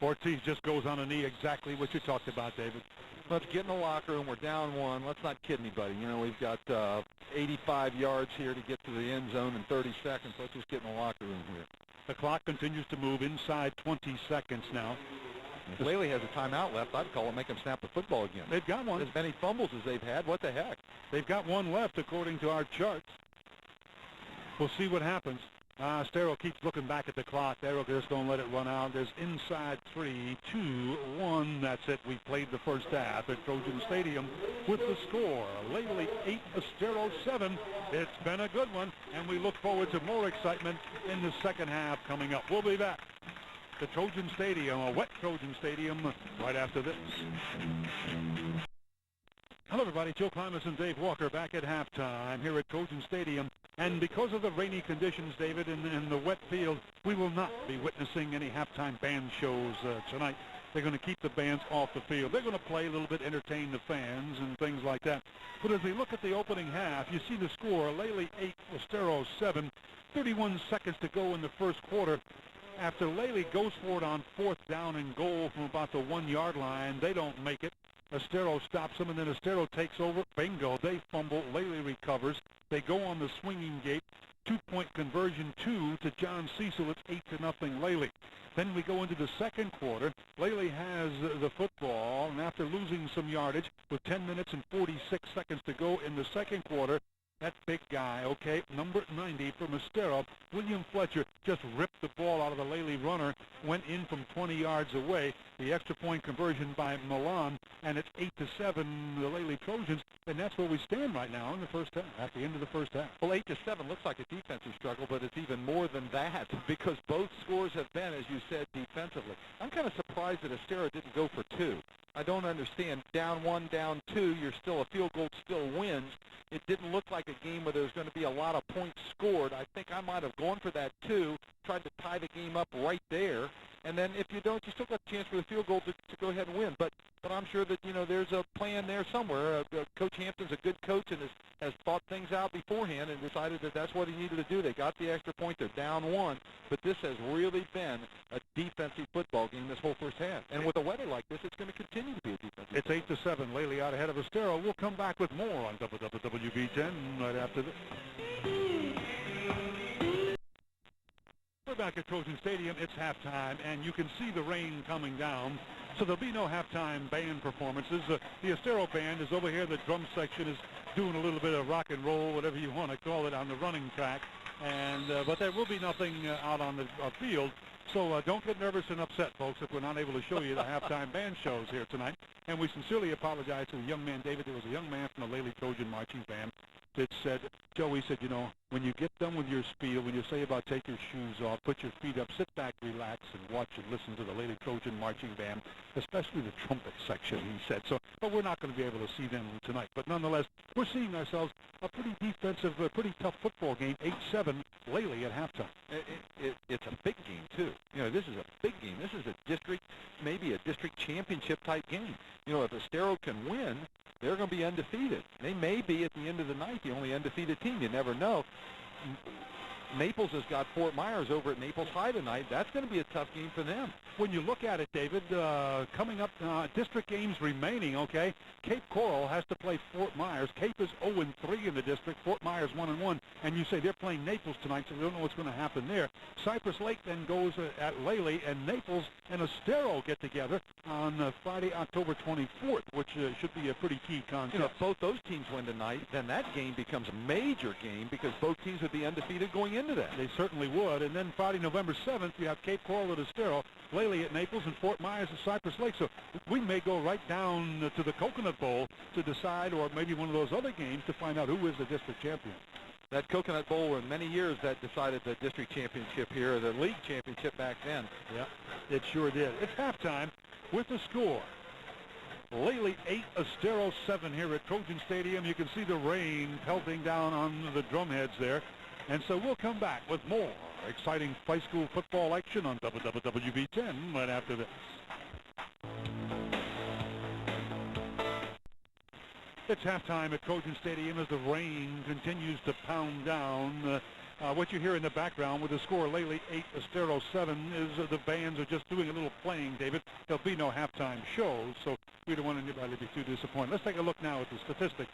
Ortiz just goes on a knee, exactly what you talked about, David. Let's get in the locker room. We're down 1. Let's not kid anybody. You know, we've got 85 yards here to get to the end zone in 30 seconds. Let's just get in the locker room here. The clock continues to move inside 20 seconds now. If Lely has a timeout left, I'd call it make them snap the football again. They've got one. As many fumbles as they've had, what the heck? They've got one left according to our charts. We'll see what happens. Estero keeps looking back at the clock. They're just going to let it run out. There's inside 3, 2, 1. That's it. We played the first half at Trojan Stadium with the score. Lely 8, Estero 7. It's been a good one, and we look forward to more excitement in the second half coming up. We'll be back to Trojan Stadium, a wet Trojan Stadium, right after this. Hello, everybody. Joe Klimas and Dave Walker back at halftime here at Trojan Stadium. And because of the rainy conditions, David, in the wet field, we will not be witnessing any halftime band shows tonight. They're going to keep the bands off the field. They're going to play a little bit, entertain the fans and things like that. But as we look at the opening half, you see the score, Lely 8, Estero 7, 31 seconds to go in the first quarter. After Lely goes for it on 4th down and goal from about the 1-yard line, they don't make it. Estero stops them, and then Estero takes over. Bingo, they fumble. Lely recovers. They go on the swinging gate. 2-point conversion, 2 to John Cecil. It's 8-0 Lely. Then we go into the second quarter. Lely has the football, and after losing some yardage with 10 minutes and 46 seconds to go in the second quarter, That big guy, okay, number 90 from Estero, William Fletcher, just ripped the ball out of the Lely runner, went in from 20 yards away. The extra point conversion by Milan, and it's 8-7, the Lely Trojans, and that's where we stand right now in the first half, at the end of the first half. Well, 8-7 looks like a defensive struggle, but it's even more than that because both scores have been, as you said, defensively. I'm kind of surprised that Estero didn't go for two. I don't understand. Down one, down two, you're still a field goal, still wins. It didn't look like a game where there was going to be a lot of points scored. I think I might have gone for that two, tried to tie the game up right there. And then if you don't, you still got a chance for the field goal to go ahead and win. But I'm sure that, there's a plan there somewhere. Coach Hampton's a good coach and has thought things out beforehand and decided that that's what he needed to do. They got the extra point. They're down one. But this has really been a defensive football game this whole first half. And with the weather like this, it's going to continue to be a defensive. It's 8-7. Lely out ahead of Estero. We'll come back with more on WWB10 right after this. We're back at Trojan Stadium. It's halftime, and you can see the rain coming down, so there'll be no halftime band performances. The Estero band is over here. The drum section is doing a little bit of rock and roll, whatever you want to call it, on the running track, and but there will be nothing out on the field. So don't get nervous and upset, folks, if we're not able to show you the halftime band shows here tonight. And we sincerely apologize to the young man, David. There was a young man from the Lely Trojan marching band that said, Joey said, when you get done with your spiel, when you say about take your shoes off, put your feet up, sit back, relax, and watch and listen to the Lely Trojan marching band, especially the trumpet section, he said. So, but we're not going to be able to see them tonight. But nonetheless, we're seeing ourselves a pretty defensive, pretty tough football game, 8-7, Lely at halftime. It's a big game, too. This is a big game. This is a district, maybe a district championship type game. If Estero can win, they're going to be undefeated. They may be, at the end of the night, the only undefeated team. You never know. Naples has got Fort Myers over at Naples High tonight. That's going to be a tough game for them. When you look at it, David, coming up, district games remaining, okay? Cape Coral has to play Fort Myers. Cape is 0-3 in the district. Fort Myers 1-1. And you say they're playing Naples tonight, so we don't know what's going to happen there. Cypress Lake then goes at Lely, and Naples and Estero get together on Friday, October 24th, which should be a pretty key contest. If both those teams win tonight, then that game becomes a major game because both teams would be undefeated going into that. They certainly would. And then Friday, November 7th, we have Cape Coral at Estero, Lely at Naples, and Fort Myers at Cypress Lake. So we may go right down to the Coconut Bowl to decide, or maybe one of those other games to find out who is the district champion. That Coconut Bowl, in many years, that decided the district championship here, the league championship back then. Yeah, it sure did. It's halftime with the score. Lely 8, Estero 7 here at Trojan Stadium. You can see the rain pelting down on the drumheads there. And so we'll come back with more exciting high school football action on WWB10 right after this. It's halftime at Trojan Stadium as the rain continues to pound down. What you hear in the background with the score Lely 8, Estero 7 is the bands are just doing a little playing, David. There'll be no halftime shows, so we don't want anybody to be too disappointed. Let's take a look now at the statistics.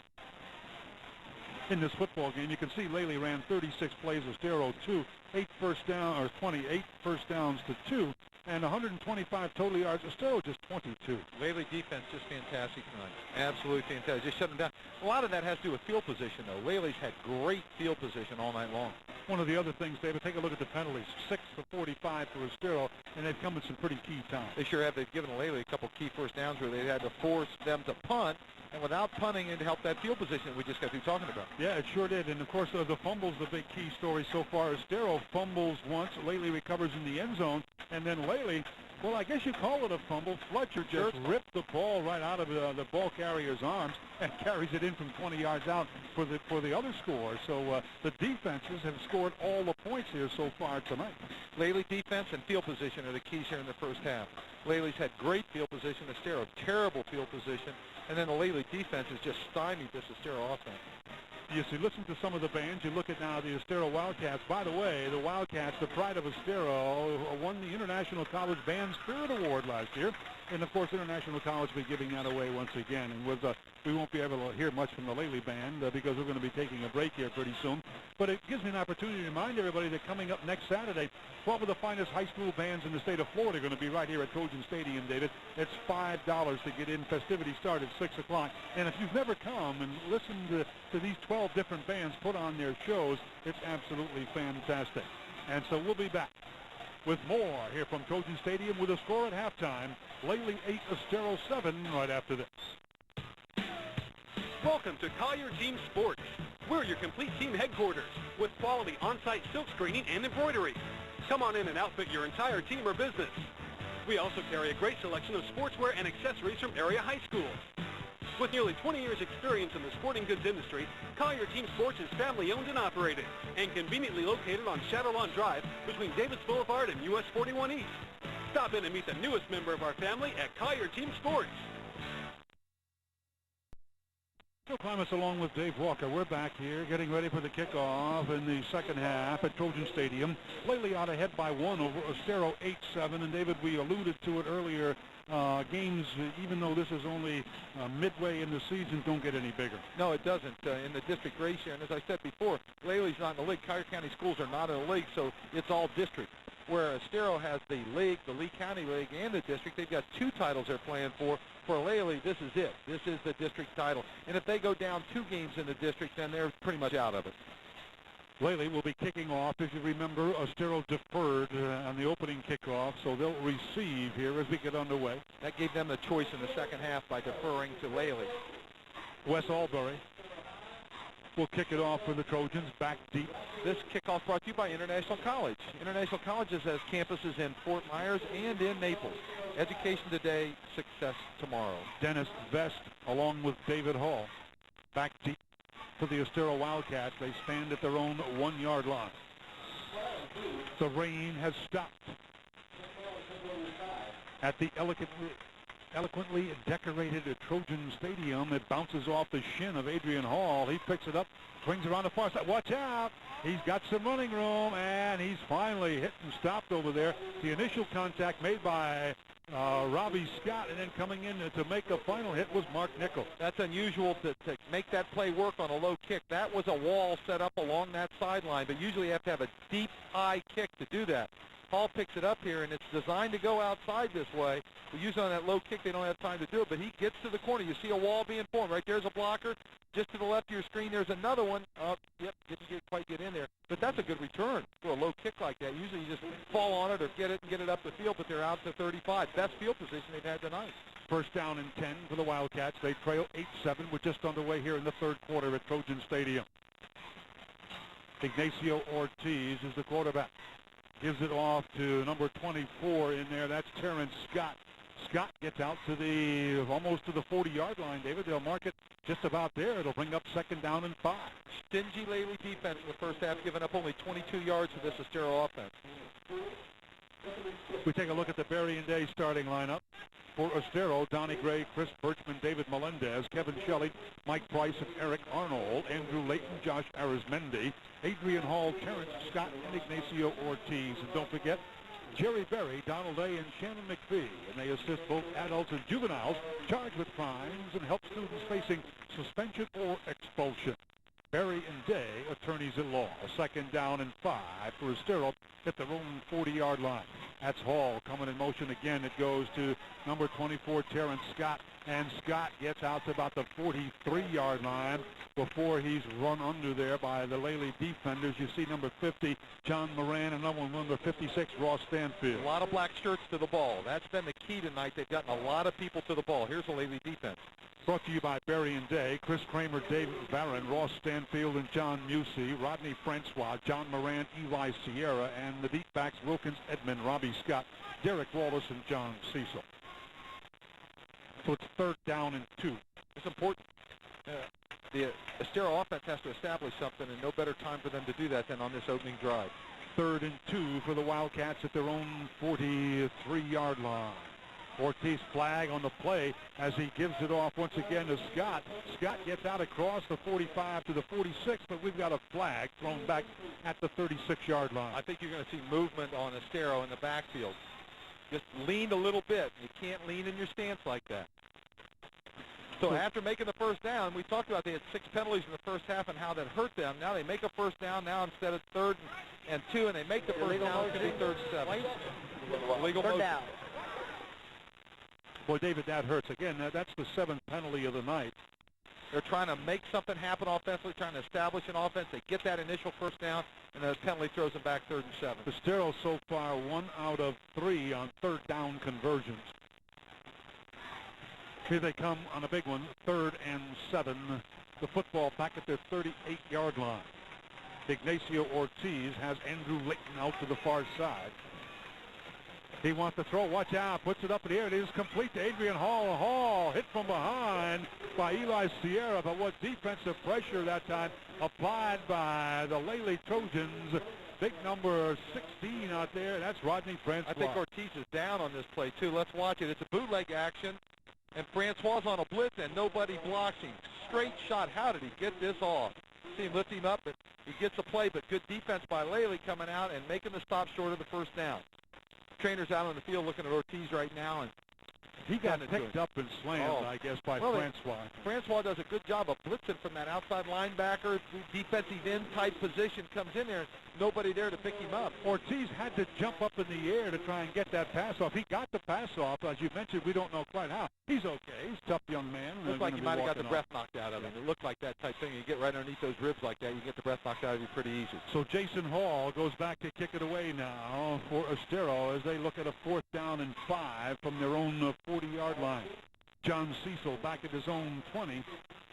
In this football game, you can see Lely ran 36 plays, Estero 2, 28 first downs to 2, and 125 total yards. Estero just 22. Lely defense just fantastic tonight. Absolutely fantastic. Just shutting them down. A lot of that has to do with field position, though. Lely's had great field position all night long. One of the other things, David, take a look at the penalties. 6 for 45 for Estero, and they've come in some pretty key times. They sure have. They've given Lely a couple key first downs where they had to force them to punt, and without punting, it helped that field position that we just got through talking about. Yeah, it sure did. And, of course, the fumble's the big key story so far. Estero fumbles once. Lely recovers in the end zone. And then Lely, well, I guess you call it a fumble. Fletcher just ripped the ball right out of the ball carrier's arms and carries it in from 20 yards out for the other score. So the defenses have scored all the points here so far tonight. Lely defense and field position are the keys here in the first half. Lely's had great field position. Estero, terrible field position. And then the Lely defense has just stymied this Estero offense. Yes, you listen to some of the bands. You look at now the Estero Wildcats. By the way, the Wildcats, the pride of Estero, won the International College Band Spirit Award last year. And, of course, International College will be giving that away once again. And we won't be able to hear much from the Lely Band because we're going to be taking a break here pretty soon. But it gives me an opportunity to remind everybody that coming up next Saturday, 12 of the finest high school bands in the state of Florida are going to be right here at Trojan Stadium, David. It's $5 to get in. Festivities start at 6 o'clock. And if you've never come and listened to these 12 different bands put on their shows, it's absolutely fantastic. And so we'll be back with more here from Trojan Stadium with a score at halftime. Lely 8, Estero 7 right after this. Welcome to Collier Team Sports. We're your complete team headquarters with quality on-site silk screening and embroidery. Come on in and outfit your entire team or business. We also carry a great selection of sportswear and accessories from area high schools. With nearly 20 years experience in the sporting goods industry, Collier Team Sports is family owned and operated and conveniently located on Shadowlawn Drive between Davis Boulevard and US 41 East. Stop in and meet the newest member of our family at Collier Team Sports. Bill Klimas along with Dave Walker. We're back here getting ready for the kickoff in the second half at Trojan Stadium. Lely out ahead by 1 over Estero 8-7. And David, we alluded to it earlier. Games, even though this is only midway in the season, don't get any bigger. No, it doesn't in the district ratio. And as I said before, Lely's not in the league. Collier County schools are not in the league, so it's all district. Where Estero has the league, the Lee County League, and the district. They've got 2 titles they're playing for. For Lely, this is it. This is the district title. And if they go down 2 games in the district, then they're pretty much out of it. Lely will be kicking off. If you remember, Estero deferred on the opening kickoff, so they'll receive here as we get underway. That gave them the choice in the second half by deferring to Lely. Wes Albury will kick it off for the Trojans, back deep. This kickoff brought to you by International College. International Colleges has campuses in Fort Myers and in Naples. Education today, success tomorrow. Dennis Vest along with David Hall. Back deep for the Estero Wildcats. They stand at their own 1-yard line. The rain has stopped at the eloquently decorated Trojan Stadium. It bounces off the shin of Adrian Hall. He picks it up, swings around the far side. Watch out! He's got some running room, and he's finally hit and stopped over there. The initial contact made by Robbie Scott, and then coming in to make the final hit was Mark Nickel. That's unusual to make that play work on a low kick. That was a wall set up along that sideline, but usually you have to have a deep, high kick to do that. Hall picks it up here, and it's designed to go outside this way. But usually on that low kick, they don't have time to do it, but he gets to the corner. You see a wall being formed. Right there's a blocker. Just to the left of your screen, there's another one. Yep, didn't quite get in there. But that's a good return for a low kick like that. Usually you just fall on it or get it and get it up the field, but they're out to 35. Best field position they've had tonight. First down and 10 for the Wildcats. They trail 8-7. We're just underway here in the third quarter at Trojan Stadium. Ignacio Ortiz is the quarterback. Gives it off to number 24 in there. That's Terrence Scott. Scott gets out to almost to the 40-yard line, David. They'll mark it just about there. It'll bring up second down and 5. Stingy Lely defense in the first half, giving up only 22 yards for this Estero offense. We take a look at the Berrien Day starting lineup. For Estero, Donnie Gray, Chris Birchman, David Melendez, Kevin Shelley, Mike Price, and Eric Arnold, Andrew Layton, Josh Arizmendi, Adrian Hall, Terrence Scott, and Ignacio Ortiz. And don't forget, Jerry Berry, Donald Day, and Shannon McPhee. And they assist both adults and juveniles charged with crimes and help students facing suspension or expulsion. Berry and Day, attorneys at law. Second down and 5 for Estero at their own 40-yard line. That's Hall coming in motion again. It goes to number 24, Terrence Scott. And Scott gets out to about the 43-yard line before he's run under there by the Lely defenders. You see number 50, John Moran, and number 56, Ross Stanfield. A lot of black shirts to the ball. That's been the key tonight. They've gotten a lot of people to the ball. Here's the Lely defense. Brought to you by Berrien Day, Chris Kramer, David Barron, Ross Stanfield, and John Musey, Rodney Francois, John Moran, Eli Sierra, and the deep backs Wilkins, Edmond, Robbie Scott, Derek Wallace, and John Cecil. So it's third down and 2. It's important. The Estero offense has to establish something, and no better time for them to do that than on this opening drive. Third and 2 for the Wildcats at their own 43-yard line. Ortiz flag on the play as he gives it off once again to Scott. Scott gets out across the 45 to the 46, but we've got a flag thrown back at the 36-yard line. I think you're going to see movement on Estero in the backfield. Just leaned a little bit. You can't lean in your stance like that. So after making the first down, we talked about they had 6 penalties in the first half and how that hurt them. Now they make a first down now instead of 3rd and 2, and they make the first down. It's going to be 3rd and 7. Illegal motion. down. Boy, David, that hurts. Again, that's the 7th penalty of the night. They're trying to make something happen offensively, trying to establish an offense. They get that initial first down, and the penalty throws them back 3rd and 7. Estero so far 1 out of 3 on 3rd down conversions. Here they come on a big one, 3rd and 7. The football back at their 38-yard line. Ignacio Ortiz has Andrew Layton out to the far side. He wants to throw. Watch out. Puts it up in the air. It is complete to Adrian Hall. Hall hit from behind by Eli Sierra. But what defensive pressure that time applied by the Lely Trojans. Big number 16 out there. That's Rodney Francois. I think Ortiz is down on this play, too. Let's watch it. It's a bootleg action. And Francois on a blitz, and nobody blocks him. Straight shot. How did he get this off? See him lift him up, but he gets the play. But good defense by Lely coming out and making the stop short of the first down. Trainer's out on the field looking at Ortiz right now, and he got picked up and slammed, I guess, by Francois. Francois does a good job of blitzing from that outside linebacker, defensive end type position, comes in there, nobody there to pick him up. Ortiz had to jump up in the air to try and get that pass off. He got the pass off. As you mentioned, we don't know quite how. He's okay. He's a tough young man. Looks like he might have got the breath knocked out of him. It looked like that type thing. You get right underneath those ribs like that, you get the breath knocked out of you pretty easy. So Jason Hall goes back to kick it away now for Estero as they look at a 4th down and 5 from their own 40-yard line. John Cecil back at his own 20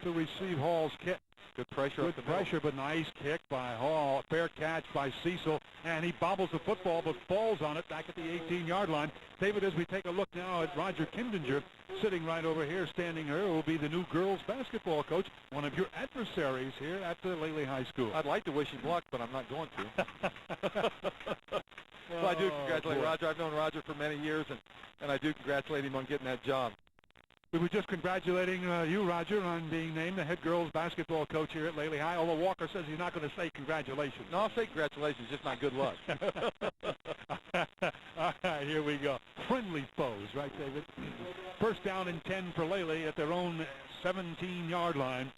to receive Hall's kick. Good pressure. Good pressure, but nice kick by Hall. Fair catch by Cecil, and he bobbles the football but falls on it back at the 18-yard line. David, as we take a look now at Roger Kindinger, sitting right over here, standing here, will be the new girls basketball coach, one of your adversaries here at the Lely High School. I'd like to wish him luck, but I'm not going to. Well, I do congratulate Roger. I've known Roger for many years, and I do congratulate him on getting that job. We were just congratulating you, Roger, on being named the head girls basketball coach here at Lely High, although Walker says he's not going to say congratulations. No, I'll say congratulations, just not good luck. All right, here we go. Friendly foes, right, David? First down and 10 for Lely at their own 17-yard line.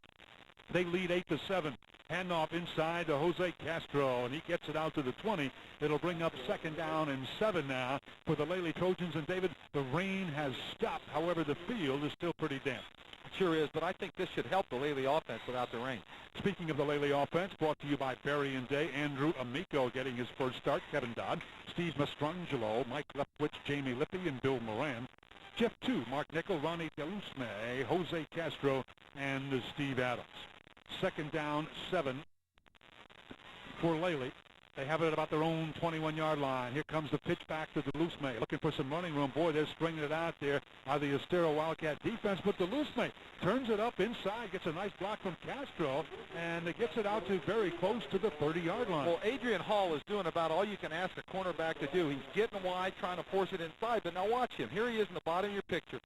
They lead 8-7. Handoff inside to Jose Castro, and he gets it out to the 20. It'll bring up 2nd down and 7 now for the Lely Trojans. And, David, the rain has stopped. However, the field is still pretty damp. It sure is, but I think this should help the Lely offense without the rain. Speaking of the Lely offense, brought to you by Berry and Day, Andrew Amico getting his first start, Kevin Dodd, Steve Mastrangelo, Mike Leftwich, Jamie Lippy, and Bill Moran. Jeff 2, Mark Nickel, Ronnie Delusme, Jose Castro, and Steve Adams. 2nd down, 7 for Lely. They have it at about their own 21-yard line. Here comes the pitch back to Delusme, looking for some running room. Boy, they're stringing it out there by the Estero Wildcat defense, but Delusme turns it up inside, gets a nice block from Castro, and it gets it out to very close to the 30-yard line. Well, Adrian Hall is doing about all you can ask a cornerback to do. He's getting wide, trying to force it inside, but now watch him. Here he is in the bottom of your picture.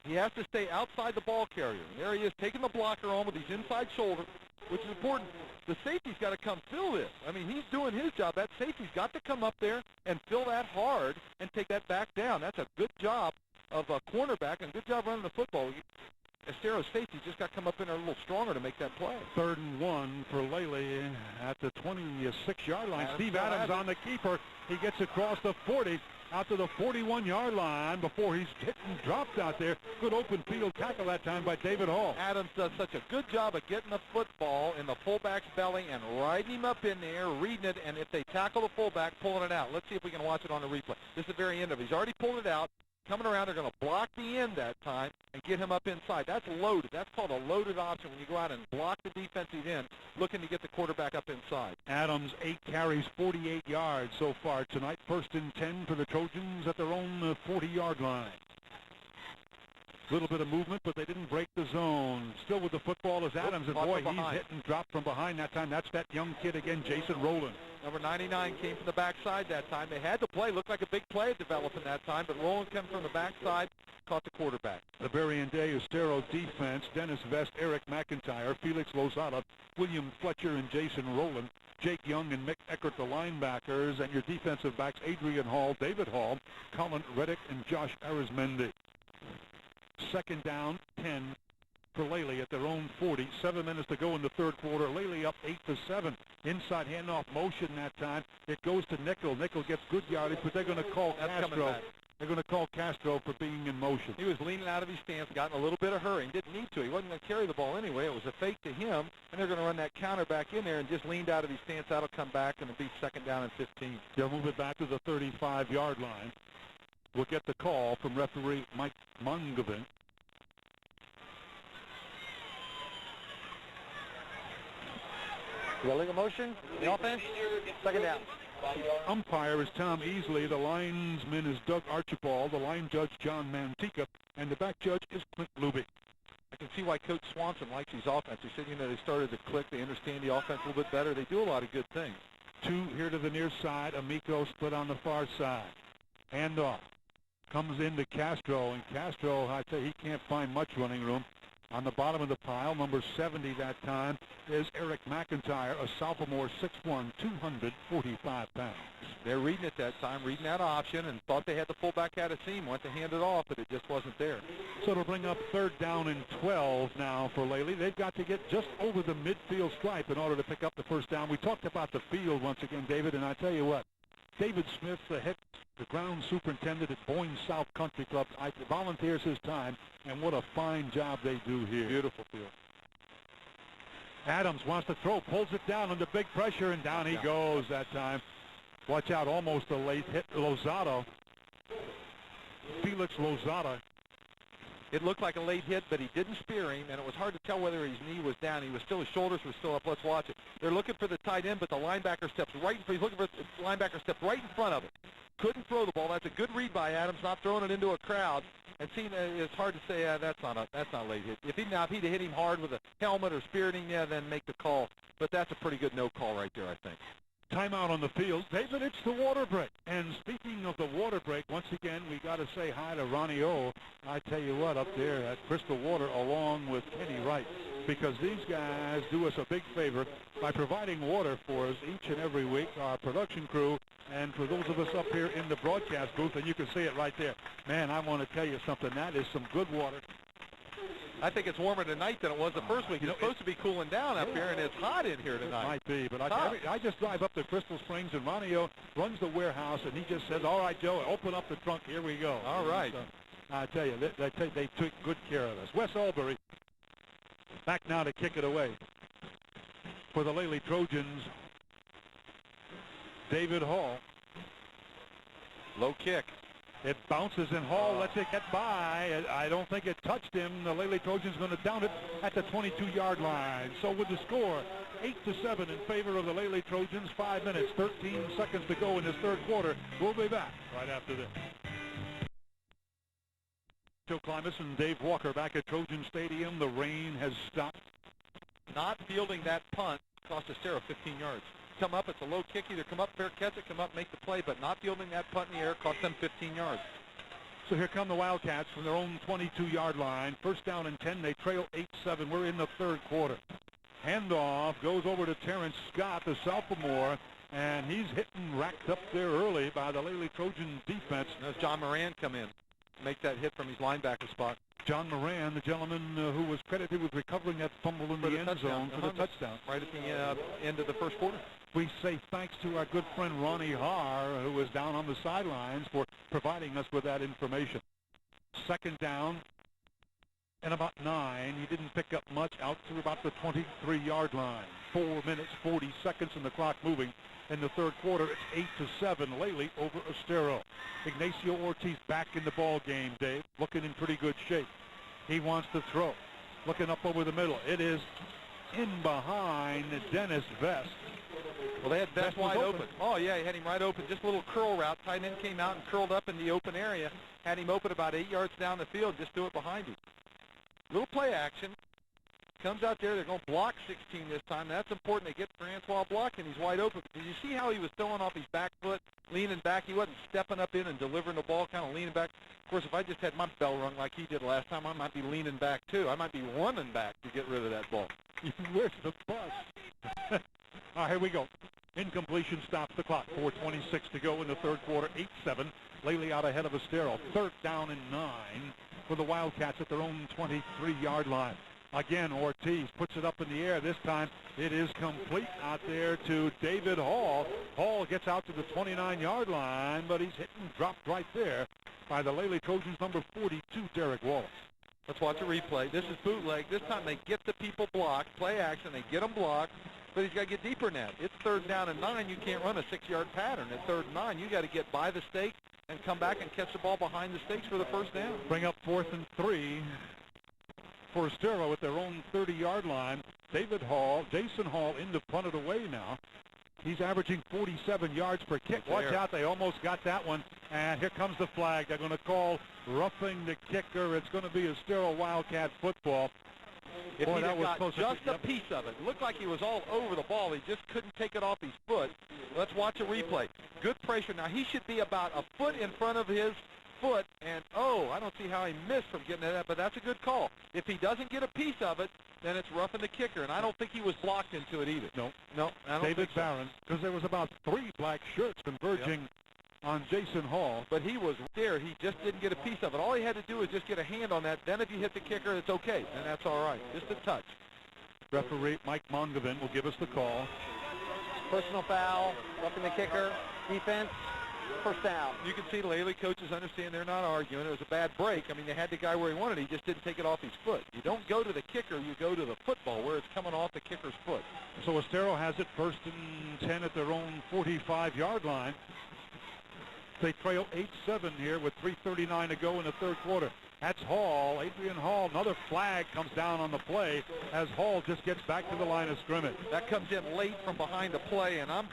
He has to stay outside the ball carrier. And there he is taking the blocker on with his inside shoulder, which is important. The safety's got to come fill this. I mean, he's doing his job. That safety's got to come up there and fill that hard and take that back down. That's a good job of a cornerback and good job running the football. Estero's safety just got to come up in there a little stronger to make that play. 3rd and 1 for Lely at the 26-yard line. Steve Adams on the keeper. He gets across the 40. Out to the 41-yard line before he's hit and dropped out there. Good open field tackle that time by David Hall. Adams does such a good job of getting the football in the fullback's belly and riding him up in there, reading it, and if they tackle the fullback, pulling it out. Let's see if we can watch it on the replay. This is the very end of it. He's already pulled it out. Coming around, they're going to block the end that time and get him up inside. That's loaded. That's called a loaded option when you go out and block the defensive end, looking to get the quarterback up inside. Adams, 8 carries, 48 yards so far tonight. 1st and 10 for the Trojans at their own 40-yard line. A little bit of movement, but they didn't break the zone. Still with the football is Adams, and boy, he's hit and dropped from behind that time. That's that young kid again, Jason Rowland. Number 99 came from the backside that time. They had to play. Looked like a big play developing that time, but Rowland came from the backside, caught the quarterback. The Berry and Day Estero defense, Dennis Vest, Eric McIntyre, Felix Lozada, William Fletcher, and Jason Rowland. Jake Young and Mick Eckert, the linebackers, and your defensive backs, Adrian Hall, David Hall, Colin Reddick, and Josh Arizmendi. Second down, 10 for Lely at their own 40. 7 minutes to go in the third quarter. Lely up 8-7. Inside handoff motion that time. It goes to Nickel. Nickel gets good yardage, but they're going to call Castro. They're going to call Castro for being in motion. He was leaning out of his stance, got in a little bit of hurry. He didn't need to. He wasn't going to carry the ball anyway. It was a fake to him, and they're going to run that counter back in there and just leaned out of his stance. That'll come back, and it'll be second down and 15. They'll move it back to the 35-yard line. We'll get the call from referee Mike Mungavin. Rolling a motion. The offense. Second down. Umpire is Tom Easley. The linesman is Doug Archibald. The line judge, John Mantica. And the back judge is Clint Luby. I can see why Coach Swanson likes his offense. He said, they started to click. They understand the offense a little bit better. They do a lot of good things. 2 here to the near side. Amico split on the far side. Handoff. Comes into Castro. And Castro, I tell you, he can't find much running room. On the bottom of the pile, number 70 that time, is Eric McIntyre, a sophomore, 6'1", 245 pounds. They're reading it that time, reading that option, and thought they had the fullback out of seam, went to hand it off, but it just wasn't there. So it'll bring up third down and 12 now for Lely. They've got to get just over the midfield stripe in order to pick up the first down. We talked about the field once again, David, and I tell you what, David Smith, the ground superintendent at Boyne South Country Club, volunteers his time, and what a fine job they do here. Beautiful field. Adams wants to throw, pulls it down under big pressure, and down he goes that time. Watch out, almost a late hit. Lozada, Felix Lozada. It looked like a late hit, but he didn't spear him, and it was hard to tell whether his knee was down. He was still, his shoulders were still up. Let's watch it. They're looking for the tight end, but the linebacker steps right in front. He's looking for the linebacker steps right in front of it. Couldn't throw the ball. That's a good read by Adams, not throwing it into a crowd. And seeing it's hard to say that's not a late hit. If he'd have hit him hard with a helmet or speared him, then make the call. But that's a pretty good no call right there, I think. Timeout on the field. David, it's the water break. And speaking of the water break, once again, we got to say hi to Ronnie O. I tell you what, up there at Crystal Water, along with Kenny Wright, because these guys do us a big favor by providing water for us each and every week, our production crew, and for those of us up here in the broadcast booth, and you can see it right there. Man, I want to tell you something. That is some good water. I think it's warmer tonight than it was the first week. It's supposed to be cooling down up here, and it's hot in here tonight. It might be, but I just drive up to Crystal Springs, and Ronnie O runs the warehouse, and he just says, all right, Joe, open up the trunk. Here we go. All right. So, I tell you, they took good care of us. Wes Albury back now to kick it away for the Lely Trojans. David Hall. Low kick. It bounces, and Hall lets it get by. I don't think it touched him. The Lely Trojans going to down it at the 22-yard line. So with the score, 8-7 in favor of the Lely Trojans. 5 minutes, 13 seconds to go in this third quarter. We'll be back right after this. Joe Klimas and Dave Walker back at Trojan Stadium. The rain has stopped. Not fielding that punt cost Estero 15 yards. Come up, it's a low kick, either come up, fair catch it, come up, make the play, but not fielding that punt in the air cost them 15 yards. So here come the Wildcats from their own 22-yard line. First down and 10, they trail 8-7. We're in the third quarter. Handoff goes over to Terrence Scott, the sophomore, and he's hitting racked up there early by the Lely Trojan defense. And there's John Moran come in, make that hit from his linebacker spot. John Moran, the gentleman who was credited with recovering that fumble in the end zone for the touchdown. Right at the end of the first quarter. We say thanks to our good friend Ronnie Haar, who was down on the sidelines, for providing us with that information. Second down and about 9. He didn't pick up much out to about the 23-yard line. 4 minutes, 40 seconds, and the clock moving. In the third quarter, it's 8-7, Lely over Estero. Ignacio Ortiz back in the ball game, Dave, looking in pretty good shape. He wants to throw. Looking up over the middle. It is in behind Dennis Vest. Well, they had Vest wide open. Oh, yeah, he had him right open. Just a little curl route. Tight end came out and curled up in the open area. Had him open about 8 yards down the field. Just threw it behind him. Little play action. Comes out there. They're going to block 16 this time. That's important. They get Francois blocking. He's wide open. Did you see how he was throwing off his back foot, leaning back? He wasn't stepping up in and delivering the ball, kind of leaning back. Of course, if I just had my bell rung like he did last time, I might be leaning back, too. I might be running back to get rid of that ball. Where's the bus? Here we go. Incompletion stops the clock. 4:26 to go in the third quarter. 8-7. Lely out ahead of Estero. Third down and 9 for the Wildcats at their own 23-yard line. Again, Ortiz puts it up in the air. This time it is complete out there to David Hall. Hall gets out to the 29-yard line, but he's hit and dropped right there by the Lely Trojans, number 42, Derek Wallace. Let's watch a replay. This is bootleg. This time they get the people blocked. Play action. They get them blocked. But he's got to get deeper than that. It's third down and 9. You can't run a 6-yard pattern. At third and 9, you got to get by the stake and come back and catch the ball behind the stakes for the first down. Bring up 4th and 3 for Estero at their own 30-yard line. Jason Hall in to punt it away now. He's averaging 47 yards per kick. Watch out, they almost got that one. And here comes the flag. They're going to call roughing the kicker. It's going to be Estero Wildcat football. If he got just a piece of it. It looked like he was all over the ball. He just couldn't take it off his foot. Let's watch a replay. Good pressure. Now, he should be about a foot in front of his foot, and I don't see how he missed from getting at that, but that's a good call. If he doesn't get a piece of it, then it's roughing the kicker, and I don't think he was blocked into it either. No, I don't David think so. Barron, because there was about 3 black shirts converging on Jason Hall. But he was there. He just didn't get a piece of it. All he had to do was just get a hand on that. Then if you hit the kicker, it's okay, and that's all right. Just a touch. Referee Mike Mongavin will give us the call. Personal foul, roughing the kicker, defense, first down. You can see Lely coaches understand they're not arguing. It was a bad break. I mean, they had the guy where he wanted. He just didn't take it off his foot. You don't go to the kicker. You go to the football where it's coming off the kicker's foot. So Estero has it 1st and 10 at their own 45-yard line. They trail 8-7 here with 3:39 to go in the third quarter. That's Hall, Adrian Hall. Another flag comes down on the play as Hall just gets back to the line of scrimmage. That comes in late from behind the play, and I'm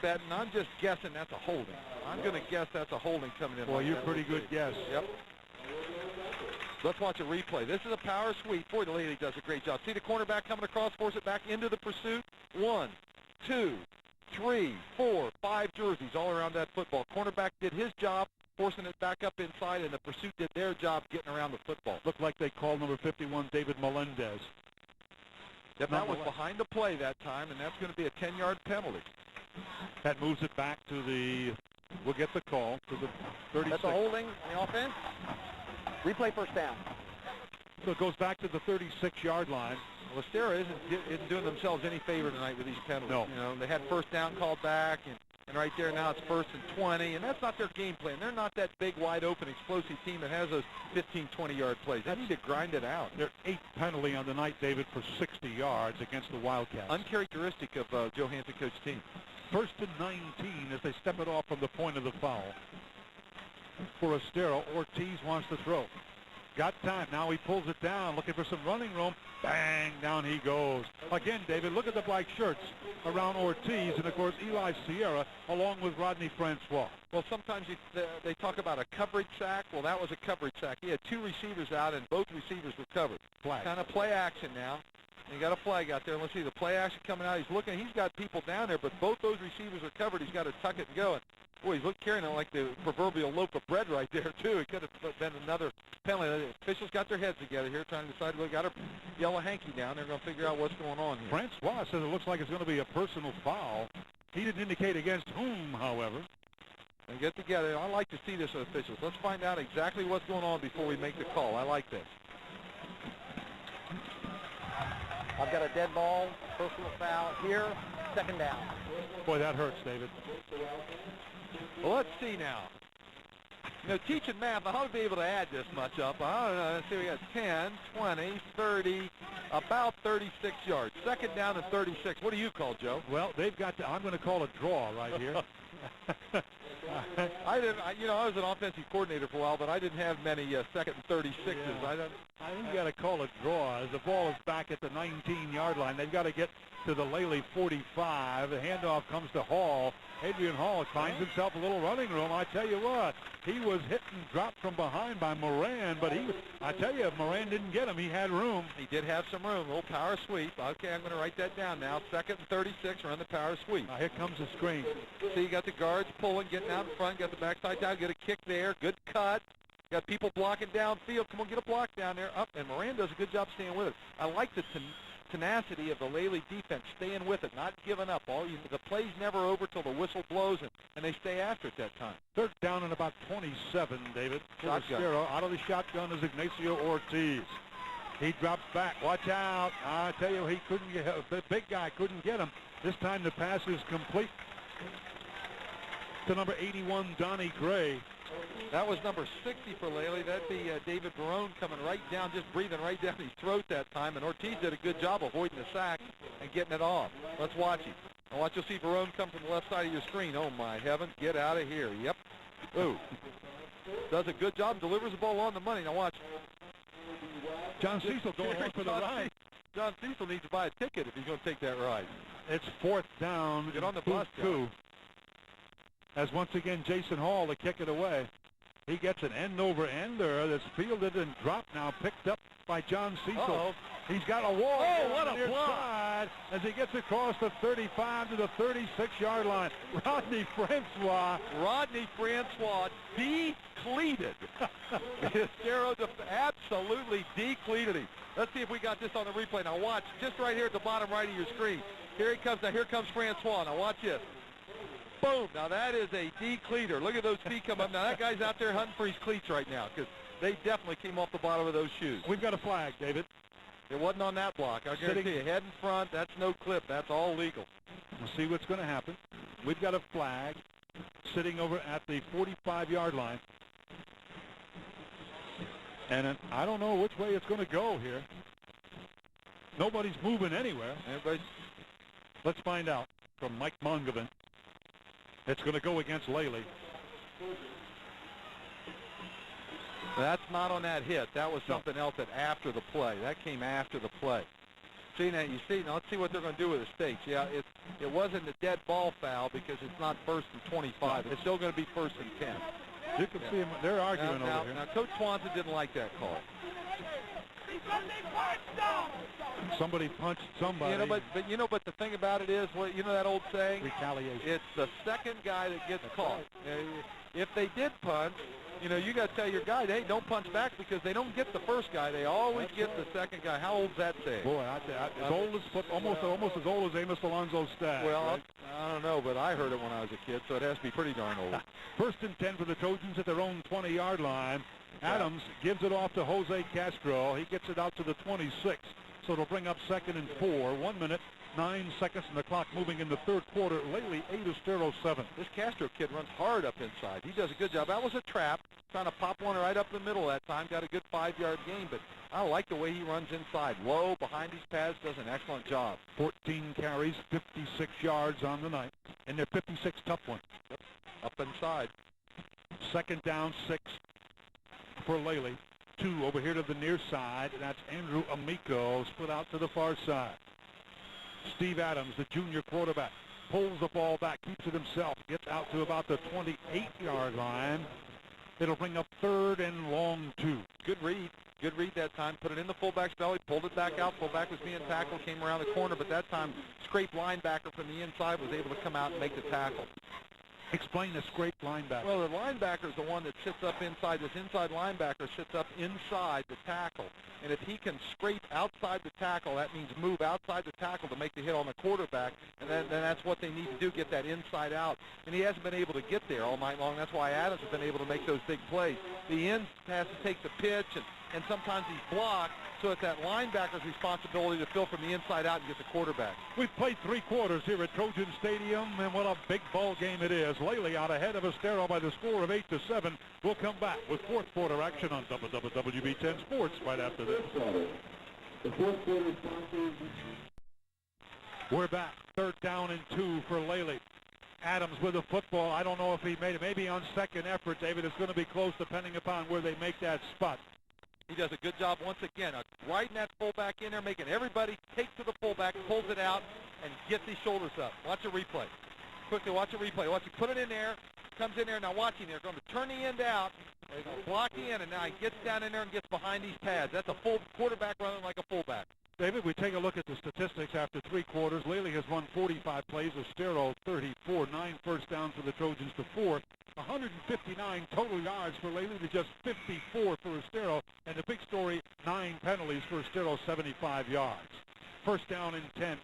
just guessing that's a holding. I'm going to guess that's a holding coming in. Boy, you're pretty good guess. Yep. Let's watch a replay. This is a power sweep. Boy, the lady does a great job. See the cornerback coming across, force it back into the pursuit. 1, 2, 3, 4, 5 jerseys all around that football. Cornerback did his job, forcing it back up inside, and the pursuit did their job getting around the football. Looked like they called number 51, David Melendez. Yep, that was behind the play that time, and that's going to be a 10-yard penalty. That moves it back to the, we'll get the call, to the 36. That's a holding on the offense. Replay first down. So it goes back to the 36-yard line. Well, Estero isn't doing themselves any favor tonight with these penalties. No. You know, they had first down called back, and right there now it's 1st and 20, and that's not their game plan. They're not that big, wide-open, explosive team that has those 15, 20-yard plays. They need to grind it out. Their 8th penalty on the night, David, for 60 yards against the Wildcats. Uncharacteristic of Joe Hansen coach team. 1st and 19 as they step it off from the point of the foul. For Estero, Ortiz wants to throw. Got time. Now he pulls it down, looking for some running room. Bang, down he goes. Again, David, look at the black shirts around Ortiz and, of course, Eli Sierra along with Rodney Francois. Well, sometimes they talk about a coverage sack. Well, that was a coverage sack. He had 2 receivers out, and both receivers were covered. Flag. Kind of play action now. You got a flag out there. Let's see the play action coming out. He's looking. He's got people down there, but both those receivers are covered. He's got to tuck it and go. And boy, he's carrying it like the proverbial loaf of bread right there, too. It could have been another penalty. The officials got their heads together here trying to decide. We got a yellow hanky down. They're going to figure out what's going on here. Francois says it looks like it's going to be a personal foul. He didn't indicate against whom, however. And get together. I like to see this with officials. Let's find out exactly what's going on before we make the call. I like this. I've got a dead ball, personal foul here, second down. Boy, that hurts, David. Well, let's see now. You know, teaching math, I ought to be able to add this much up. I don't know. Let's see, we got 10, 20, 30, about 36 yards. Second down and 36. What do you call, Joe? Well, they've got to, I'm going to call a draw right here. I was an offensive coordinator for a while, but I didn't have many second and 36s. Yeah. I think you got to call a draw as the ball is back at the 19-yard line. They've got to get to the Lely 45. The handoff comes to Hall. Adrian Hall finds himself a little running room. I tell you what, he was hit and dropped from behind by Moran, but I tell you, if Moran didn't get him, he had room. He did have some room. A little power sweep. Okay, I'm going to write that down now. Second and 36, run the power sweep. Now here comes the screen. See, you got the guards pulling, getting out in front, got the backside down, get a kick there, good cut. Got people blocking downfield. Come on, get a block down there. Up, and Moran does a good job staying with it. I like the tenacity of the Lely defense, staying with it, not giving up. The play's never over till the whistle blows, and they stay after it that time. Third down and about 27, David. For Estero. Out of the shotgun is Ignacio Ortiz. He drops back. Watch out. I tell you, he couldn't get, the big guy couldn't get him. This time the pass is complete to number 81, Donnie Gray. That was number 60 for Lely. That'd be David Barone coming right down, just breathing right down his throat that time. And Ortiz did a good job avoiding the sack and getting it off. Let's watch him. Now watch, you'll see Barone come from the left side of your screen. Oh, my heavens. Get out of here. Yep. Ooh. Does a good job, delivers the ball on the money. Now watch. John Cecil going right for the ride. John Cecil needs to buy a ticket if he's going to take that ride. It's fourth down. Get on the bus, John. As once again Jason Hall to kick it away. He gets an end-over-ender that's fielded and dropped now, picked up by John Cecil. Uh-oh. He's got a wall. Oh, what a block. Side as he gets across the 35 to the 36-yard line. Rodney Francois, decleated. Estero absolutely decleated him. Let's see if we got this on the replay. Now watch, just right here at the bottom right of your screen. Here he comes. Now here comes Francois. Now watch this. Boom. Now that is a decleater. Look at those feet come up. Now that guy's out there hunting for his cleats right now because they definitely came off the bottom of those shoes. We've got a flag, David. It wasn't on that block. I guarantee you. Head in front, that's no clip. That's all legal. We'll see what's going to happen. We've got a flag sitting over at the 45-yard line. And I don't know which way it's going to go here. Nobody's moving anywhere. Let's find out from Mike Mongavin. It's going to go against Lely. That's not on that hit. That was something else after the play. That came after the play. See, now you see. Now let's see what they're going to do with the stakes. Yeah, it wasn't a dead ball foul because it's not 1st and 25. It's still going to be 1st and 10. You can see them. They're arguing over here. Now, Coach Swanson didn't like that call. Somebody punched somebody. But the thing about it is, that old saying? Retaliation. It's the second guy that gets caught. If they did punch, you got to tell your guy, hey, don't punch back because they don't get the first guy. They always get the second guy. How old's that saying? Boy, as old as almost as old as Amos Alonzo's staff. Well, right? I don't know, but I heard it when I was a kid, so it has to be pretty darn old. 1st and 10 for the Trojans at their own 20-yard line. Adams gives it off to Jose Castro. He gets it out to the 26. So it'll bring up 2nd and 4. 1 minute, 9 seconds, and the clock moving in the third quarter. Lely 8, Estero 7. This Castro kid runs hard up inside. He does a good job. That was a trap. Trying to pop one right up the middle that time. Got a good 5-yard gain, but I like the way he runs inside. Low, behind his pads, does an excellent job. 14 carries, 56 yards on the night. And they're 56 tough ones. Yep. Up inside. 2nd down, 6 for Lely. 2 over here to the near side. That's Andrew Amico, split out to the far side. Steve Adams, the junior quarterback, pulls the ball back, keeps it himself, gets out to about the 28-yard line. It'll bring up 3rd and long 2. Good read. Good read that time. Put it in the fullback's belly, pulled it back out. Fullback was being tackled, came around the corner, but that time scraped linebacker from the inside was able to come out and make the tackle. Explain the scraped linebacker. Well, the linebacker is the one that sits up inside. This inside linebacker sits up inside the tackle. And if he can scrape outside the tackle, that means move outside the tackle to make the hit on the quarterback. And then that's what they need to do, get that inside out. And he hasn't been able to get there all night long. That's why Adams has been able to make those big plays. The end has to take the pitch, and sometimes he's blocked. So it's that linebacker's responsibility to fill from the inside out and get the quarterback. We've played 3 quarters here at Trojan Stadium, and what a big ball game it is. Lely out ahead of Estero by the score of 8-7. We'll come back with 4th quarter action on WWB 10 Sports right after this. The 4th quarter sponsors. We're back. 3rd down and 2 for Lely. Adams with the football. I don't know if he made it. Maybe on second effort, David, it's going to be close depending upon where they make that spot. He does a good job once again, riding that fullback in there, making everybody take to the fullback, pulls it out, and gets his shoulders up. Watch a replay. Quickly, watch a replay. Watch him put it in there, comes in there. Now watch him. They're going to turn the end out. They're going to block the end, and now he gets down in there and gets behind these pads. That's a full quarterback running like a fullback. David, we take a look at the statistics after 3 quarters. Lely has won 45 plays. Estero 34. 9 first downs for the Trojans to 4. 159 total yards for Lely to just 54 for Estero. And the big story, 9 penalties for Estero, 75 yards. first down and 10.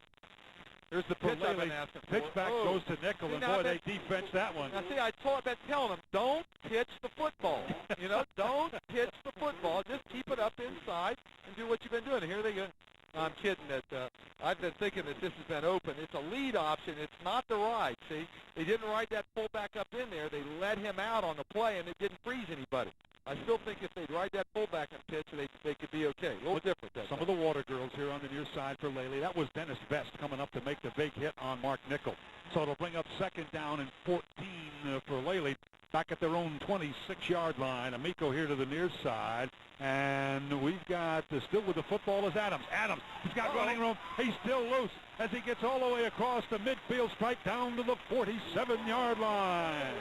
There's the pitch I've been asking for. Pitch back goes to nickel, and boy, they defense that one. Now, see, I've been telling them, don't pitch the football. You know, don't pitch the football. Just keep it up inside and do what you've been doing. And here they go. I'm kidding that I've been thinking that this has been open. It's a lead option. It's not the ride, see. They didn't ride that fullback up in there. They let him out on the play, and it didn't freeze anybody. I still think if they'd ride that fullback and pitch, they could be okay. A little different. Some of the water girls here on the near side for Lely. That was Dennis Best coming up to make the big hit on Mark Nickel. So it'll bring up second down and 14 for Lely. Back at their own 26-yard line. Amico here to the near side. And we've got, still with the football is Adams. Adams, he's got running room. He's still loose as he gets all the way across the midfield stripe down to the 47-yard line.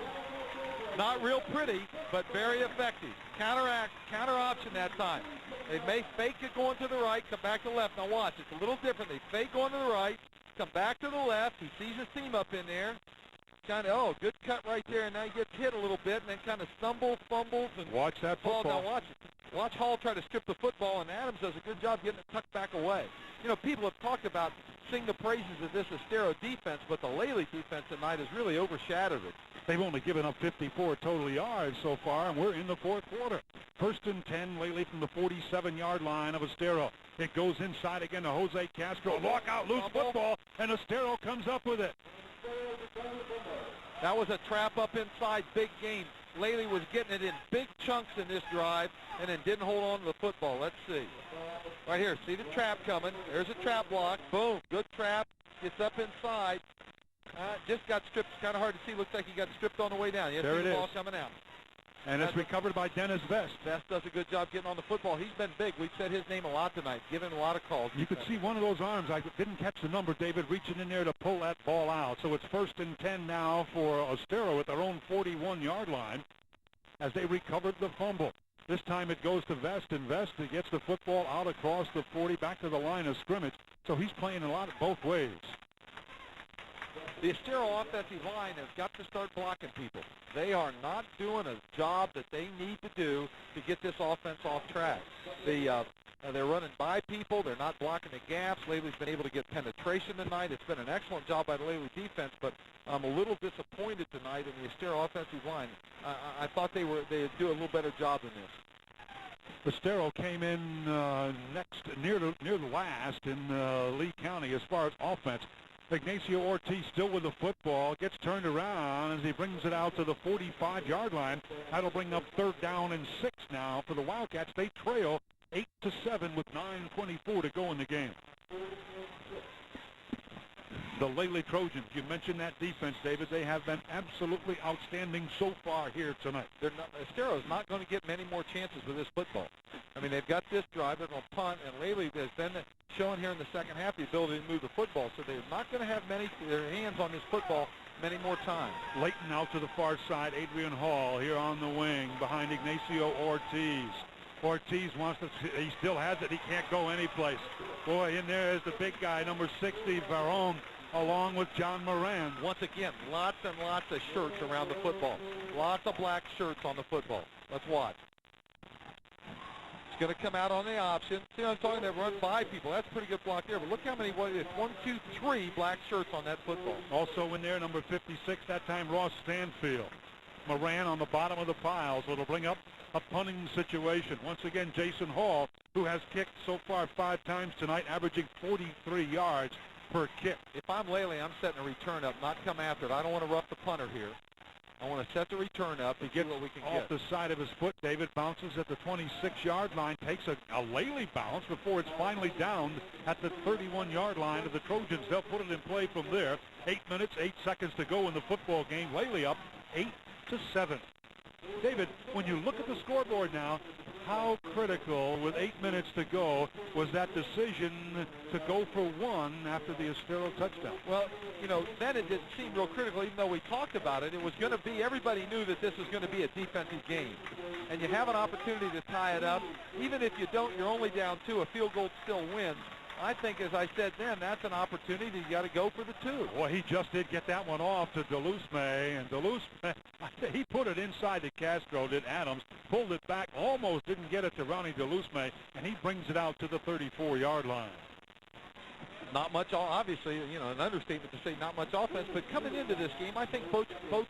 Not real pretty, but very effective. Counter option that time. They may fake it going to the right, come back to the left. Now watch, it's a little different. They fake going to the right, come back to the left. He sees his team up in there. Good cut right there, and now he gets hit a little bit, and then kind of stumbles, fumbles, and watch that football. Now watch it. Watch Hall try to strip the football, and Adams does a good job getting it tucked back away. You know, people have talked about sing the praises of this Estero defense, but the Lely defense tonight has really overshadowed it. They've only given up 54 total yards so far, and we're in the fourth quarter. First and 10, Lely from the 47-yard line of Estero. It goes inside again to Jose Castro. Walk out, loose football, and Estero comes up with it. That was a trap up inside, big game. Lely was getting it in big chunks in this drive and then didn't hold on to the football. Let's see. Right here, see the trap coming. There's a trap block. Boom, good trap. Gets up inside. Just got stripped. It's kind of hard to see. Looks like he got stripped on the way down. You there see it the ball is. coming out. And it's recovered by Dennis Vest. Vest does a good job getting on the football. He's been big. We've said his name a lot tonight, given a lot of calls. You could see one of those arms. I didn't catch the number, David, reaching in there to pull that ball out. So it's first and 10 now for Estero at their own 41-yard line as they recovered the fumble. This time it goes to Vest, and Vest gets the football out across the 40 back to the line of scrimmage. So he's playing a lot of both ways. The Estero offensive line has got to start blocking people. They are not doing a job that they need to do to get this offense off track. They're running by people. They're not blocking the gaps. Lely's been able to get penetration tonight. It's been an excellent job by the Lely defense, but I'm a little disappointed tonight in the Estero offensive line. I thought they'd do a little better job than this. Estero came in next, near the last in Lee County as far as offense. Ignacio Ortiz still with the football, gets turned around as he brings it out to the 45-yard line. That'll bring up third down and 6 now for the Wildcats. They trail 8-7 with 9:24 to go in the game. The Lely Trojans, you mentioned that defense, David. They have been absolutely outstanding so far here tonight. Estero's not going to get many more chances with this football. I mean, they've got this drive. They're going to punt, and Lely has been showing here in the second half the ability to move the football, so they're not going to have their hands on this football many more times. Leighton out to the far side. Adrian Hall here on the wing behind Ignacio Ortiz. Ortiz wants to, he still has it. He can't go anyplace. Boy, in there is the big guy, number 60, Varone, along with John Moran. Once again, lots and lots of shirts around the football. Lots of black shirts on the football. Let's watch. It's going to come out on the option. See what I'm talking about? Run by people. That's a pretty good block there. But look how many, it's 1, 2, 3 black shirts on that football. Also in there, number 56, that time Ross Stanfield. Moran on the bottom of the pile, so it'll bring up a punting situation. Once again, Jason Hall, who has kicked so far 5 times tonight, averaging 43 yards per kick. If I'm Lely, I'm setting a return up, not come after it. I don't want to rough the punter here. I want to set the return up to get what we can off get. The side of his foot. David bounces at the 26-yard line, takes a Lely bounce before it's finally down at the 31-yard line of the Trojans. They'll put it in play from there. 8 minutes, 8 seconds to go in the football game. Lely up 8-7. David, when you look at the scoreboard now, how critical, with 8 minutes to go, was that decision to go for 1 after the Estero touchdown? Well, you know, then it didn't seem real critical, even though we talked about it. It was going to be, everybody knew that this was going to be a defensive game. And you have an opportunity to tie it up. Even if you don't, you're only down 2. A field goal still wins. I think, as I said then, that's an opportunity. You got to go for the 2. Well, he just did get that one off to DeLuce, and DeLuce, he put it inside to Castro, did Adams, pulled it back, almost didn't get it to Ronnie DeLuce, and he brings it out to the 34-yard line. Not much, obviously, an understatement to say not much offense, but coming into this game, I think both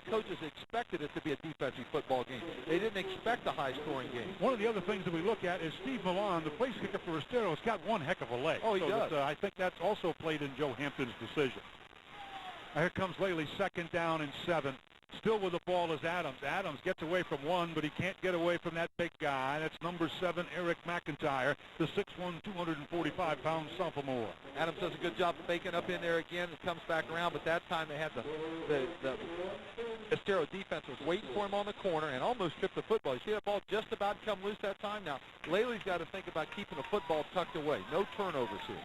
coaches expected it to be a defensive football game. They didn't expect a high-scoring game. One of the other things that we look at is Steve Milan, the place kicker for Estero, has got one heck of a leg. Oh, he does. I think that's also played in Joe Hampton's decision. Here comes Lely, 2nd down and 7. Still with the ball is Adams. Adams gets away from one, but he can't get away from that big guy. That's number 7, Eric McIntyre, the 6'1", 245-pound sophomore. Adams does a good job faking up in there again. It comes back around, but that time they had the Estero defense was waiting for him on the corner and almost tripped the football. You see that ball just about come loose that time? Now, Lely's got to think about keeping the football tucked away. No turnovers here.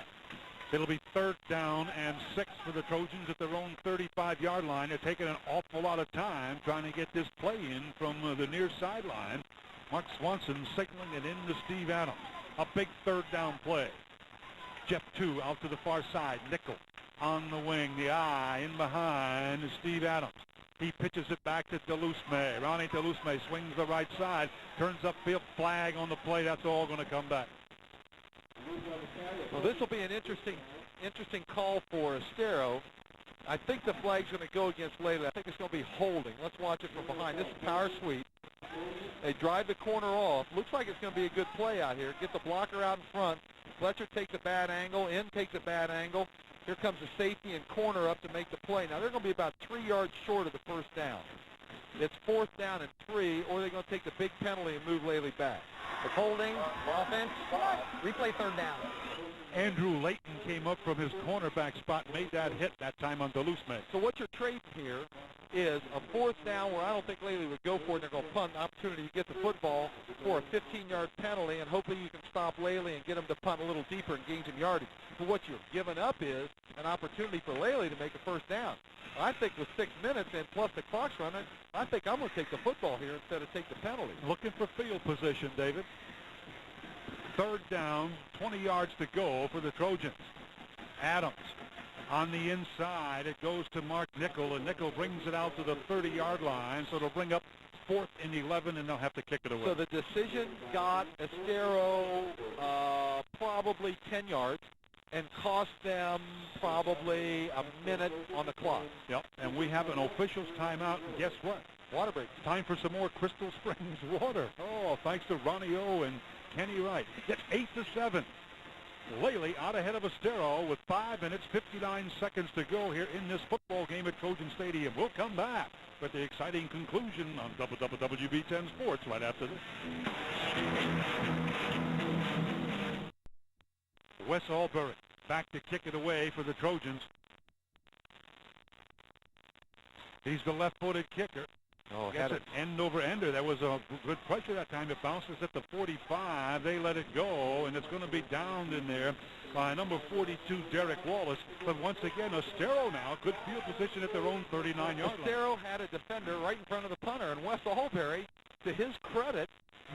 It'll be 3rd down and 6 for the Trojans at their own 35-yard line. They're taking an awful lot of time trying to get this play in from the near sideline. Mark Swanson signaling it in to Steve Adams. A big 3rd down play. Jeff 2 out to the far side. Nickel on the wing. The eye in behind is Steve Adams. He pitches it back to DeLuce. Ronnie DeLuce swings the right side. Turns upfield. Flag on the play. That's all going to come back. Well, this will be an interesting call for Estero. I think the flag's going to go against Lely. I think it's going to be holding. Let's watch it from behind. This is power sweep. They drive the corner off. Looks like it's going to be a good play out here. Get the blocker out in front. Fletcher takes a bad angle. In takes a bad angle. Here comes the safety and corner up to make the play. Now, they're going to be about 3 yards short of the 1st down. It's 4th down and 3, or they're going to take the big penalty and move Lely back. It's holding, offense, replay 3rd down. Andrew Layton came up from his cornerback spot, made that hit that time on DeLuce. So what you're trading here is a 4th down where I don't think Lely would go for it. They're going to punt, an opportunity to get the football for a 15-yard penalty, and hopefully you can stop Lely and get him to punt a little deeper and gain some yardage. But what you're giving up is an opportunity for Lely to make a 1st down. I think with 6 minutes and plus the clock's running, I think I'm going to take the football here instead of take the penalty. Looking for field position, David. 3rd down, 20 yards to go for the Trojans. Adams on the inside. It goes to Mark Nickel, and Nickel brings it out to the 30-yard line, so it'll bring up 4th and 11, and they'll have to kick it away. So the decision got Estero probably 10 yards. And cost them probably a minute on the clock. Yep, and we have an official's timeout, and guess what? Water break. Time for some more Crystal Springs water. Oh, thanks to Ronnie O and Kenny Wright. It's 8-7. Lely out ahead of Estero with 5 minutes, 59 seconds to go here in this football game at Trojan Stadium. We'll come back with the exciting conclusion on WWB10 Sports right after this. Wes Albury back to kick it away for the Trojans. He's the left-footed kicker. Oh, gets it end over ender. There was a good pressure that time. It bounces at the 45. They let it go, and it's going to be downed in there by number 42, Derek Wallace. But once again, Estero now, good field position at their own 39-yard line. Estero had a defender right in front of the punter, and Wes Albury, to his credit,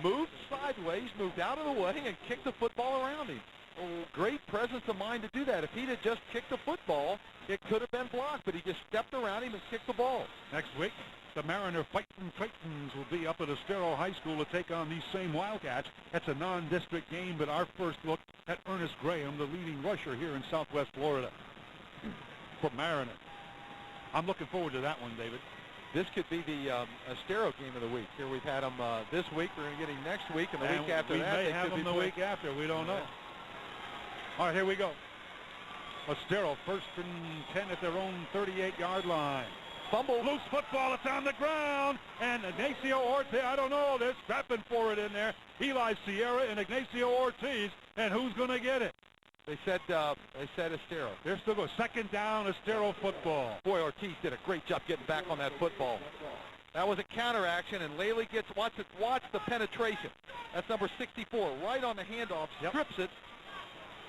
moved sideways, moved out of the way, and kicked the football around him. Oh, great presence of mind to do that. If he'd have just kicked the football, it could have been blocked, but he just stepped around him and kicked the ball. Next week, the Mariner Fighting Titans will be up at Estero High School to take on these same Wildcats. That's a non-district game, but our first look at Ernest Graham, the leading rusher here in Southwest Florida for Mariner. I'm looking forward to that one, David. This could be the Estero game of the week. Here we've had them this week. We're going to get him next week, and the week after that. We may have them the week after. We don't know. All right, here we go. Estero 1st and 10 at their own 38-yard line. Fumble, loose football, it's on the ground, and Ignacio Ortiz, I don't know, they're scrapping for it in there. Eli Sierra and Ignacio Ortiz, and who's going to get it? They said Estero. They're still going. 2nd down, Estero football. Boy, Ortiz did a great job getting back on that football. That was a counteraction, and Lely gets, watch the penetration. That's number 64, right on the handoff, strips it.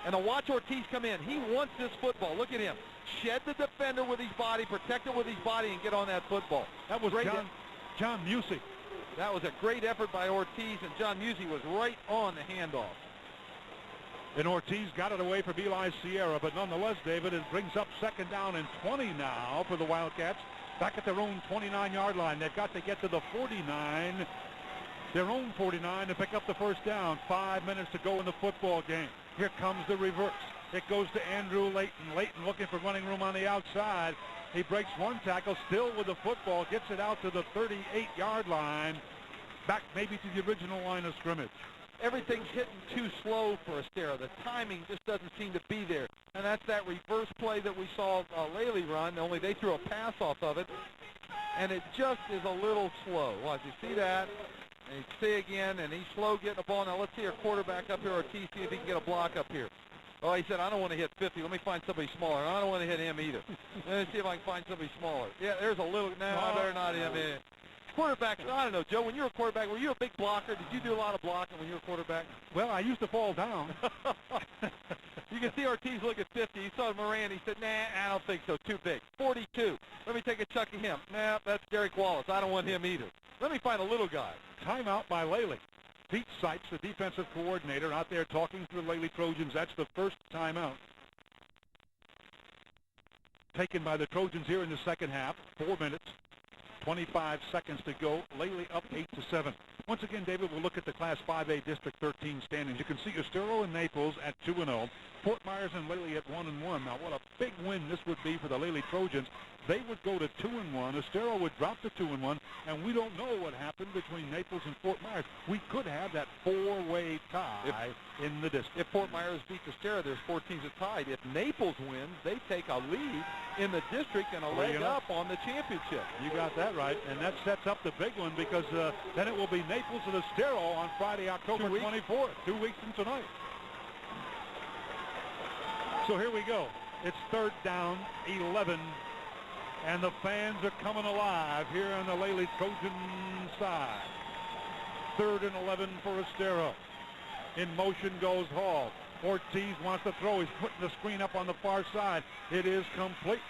And watch Ortiz come in. He wants this football. Look at him. Shed the defender with his body, protect it with his body, and get on that football. That was great. John Music. That was a great effort by Ortiz, and John Music was right on the handoff. And Ortiz got it away from Eli Sierra, but nonetheless, David, it brings up 2nd down and 20 now for the Wildcats. Back at their own 29-yard line. They've got to get to the 49, their own 49, to pick up the 1st down. 5 minutes to go in the football game. Here comes the reverse. It goes to Andrew Layton. Layton looking for running room on the outside. He breaks one tackle, still with the football, gets it out to the 38-yard line, back maybe to the original line of scrimmage. Everything's hitting too slow for Estero. The timing just doesn't seem to be there. And that's that reverse play that we saw Lely run, only they threw a pass off of it. And it just is a little slow. Watch, you see that? And you see again, and he's slow getting the ball. Now let's see our quarterback up here, Ortiz, see if he can get a block up here. Oh, he said, I don't want to hit 50. Let me find somebody smaller. I don't want to hit him either. Let me see if I can find somebody smaller. Yeah, there's a little. No, I better not hit him. Quarterback, I don't know, Joe, when you were a quarterback, were you a big blocker? Did you do a lot of blocking when you were a quarterback? Well, I used to fall down. You can see Ortiz look at 50. He saw Moran. He said, nah, I don't think so. Too big. 42. Let me take a chuck at him. Nah, that's Derek Wallace. I don't want him either. Let me find a little guy. Timeout by Lely. Pete Seitz, the defensive coordinator, out there talking to the Lely Trojans. That's the first timeout taken by the Trojans here in the second half. 4 minutes, 25 seconds to go. Lely up 8-7. Once again, David, we'll look at the Class 5A District 13 standings. You can see Estero and Naples at 2-0. Fort Myers and Lely at 1-1. Now, what a big win this would be for the Lely Trojans. They would go to 2-1. Estero would drop to 2-1, and we don't know what happened between Naples and Fort Myers. We could have that four-way tie in the district. If Fort Myers beats Estero, there's 4 teams that tied. If Naples wins, they take a lead in the district and a leg up on the championship. You got that right, and that sets up the big one because then it will be Naples and Estero on Friday, October 24th, 2 weeks from tonight. So here we go. It's third down, 11. And the fans are coming alive here on the Lely Trojan side. 3rd and 11 for Estero. In motion goes Hall. Ortiz wants to throw. He's putting the screen up on the far side. It is complete.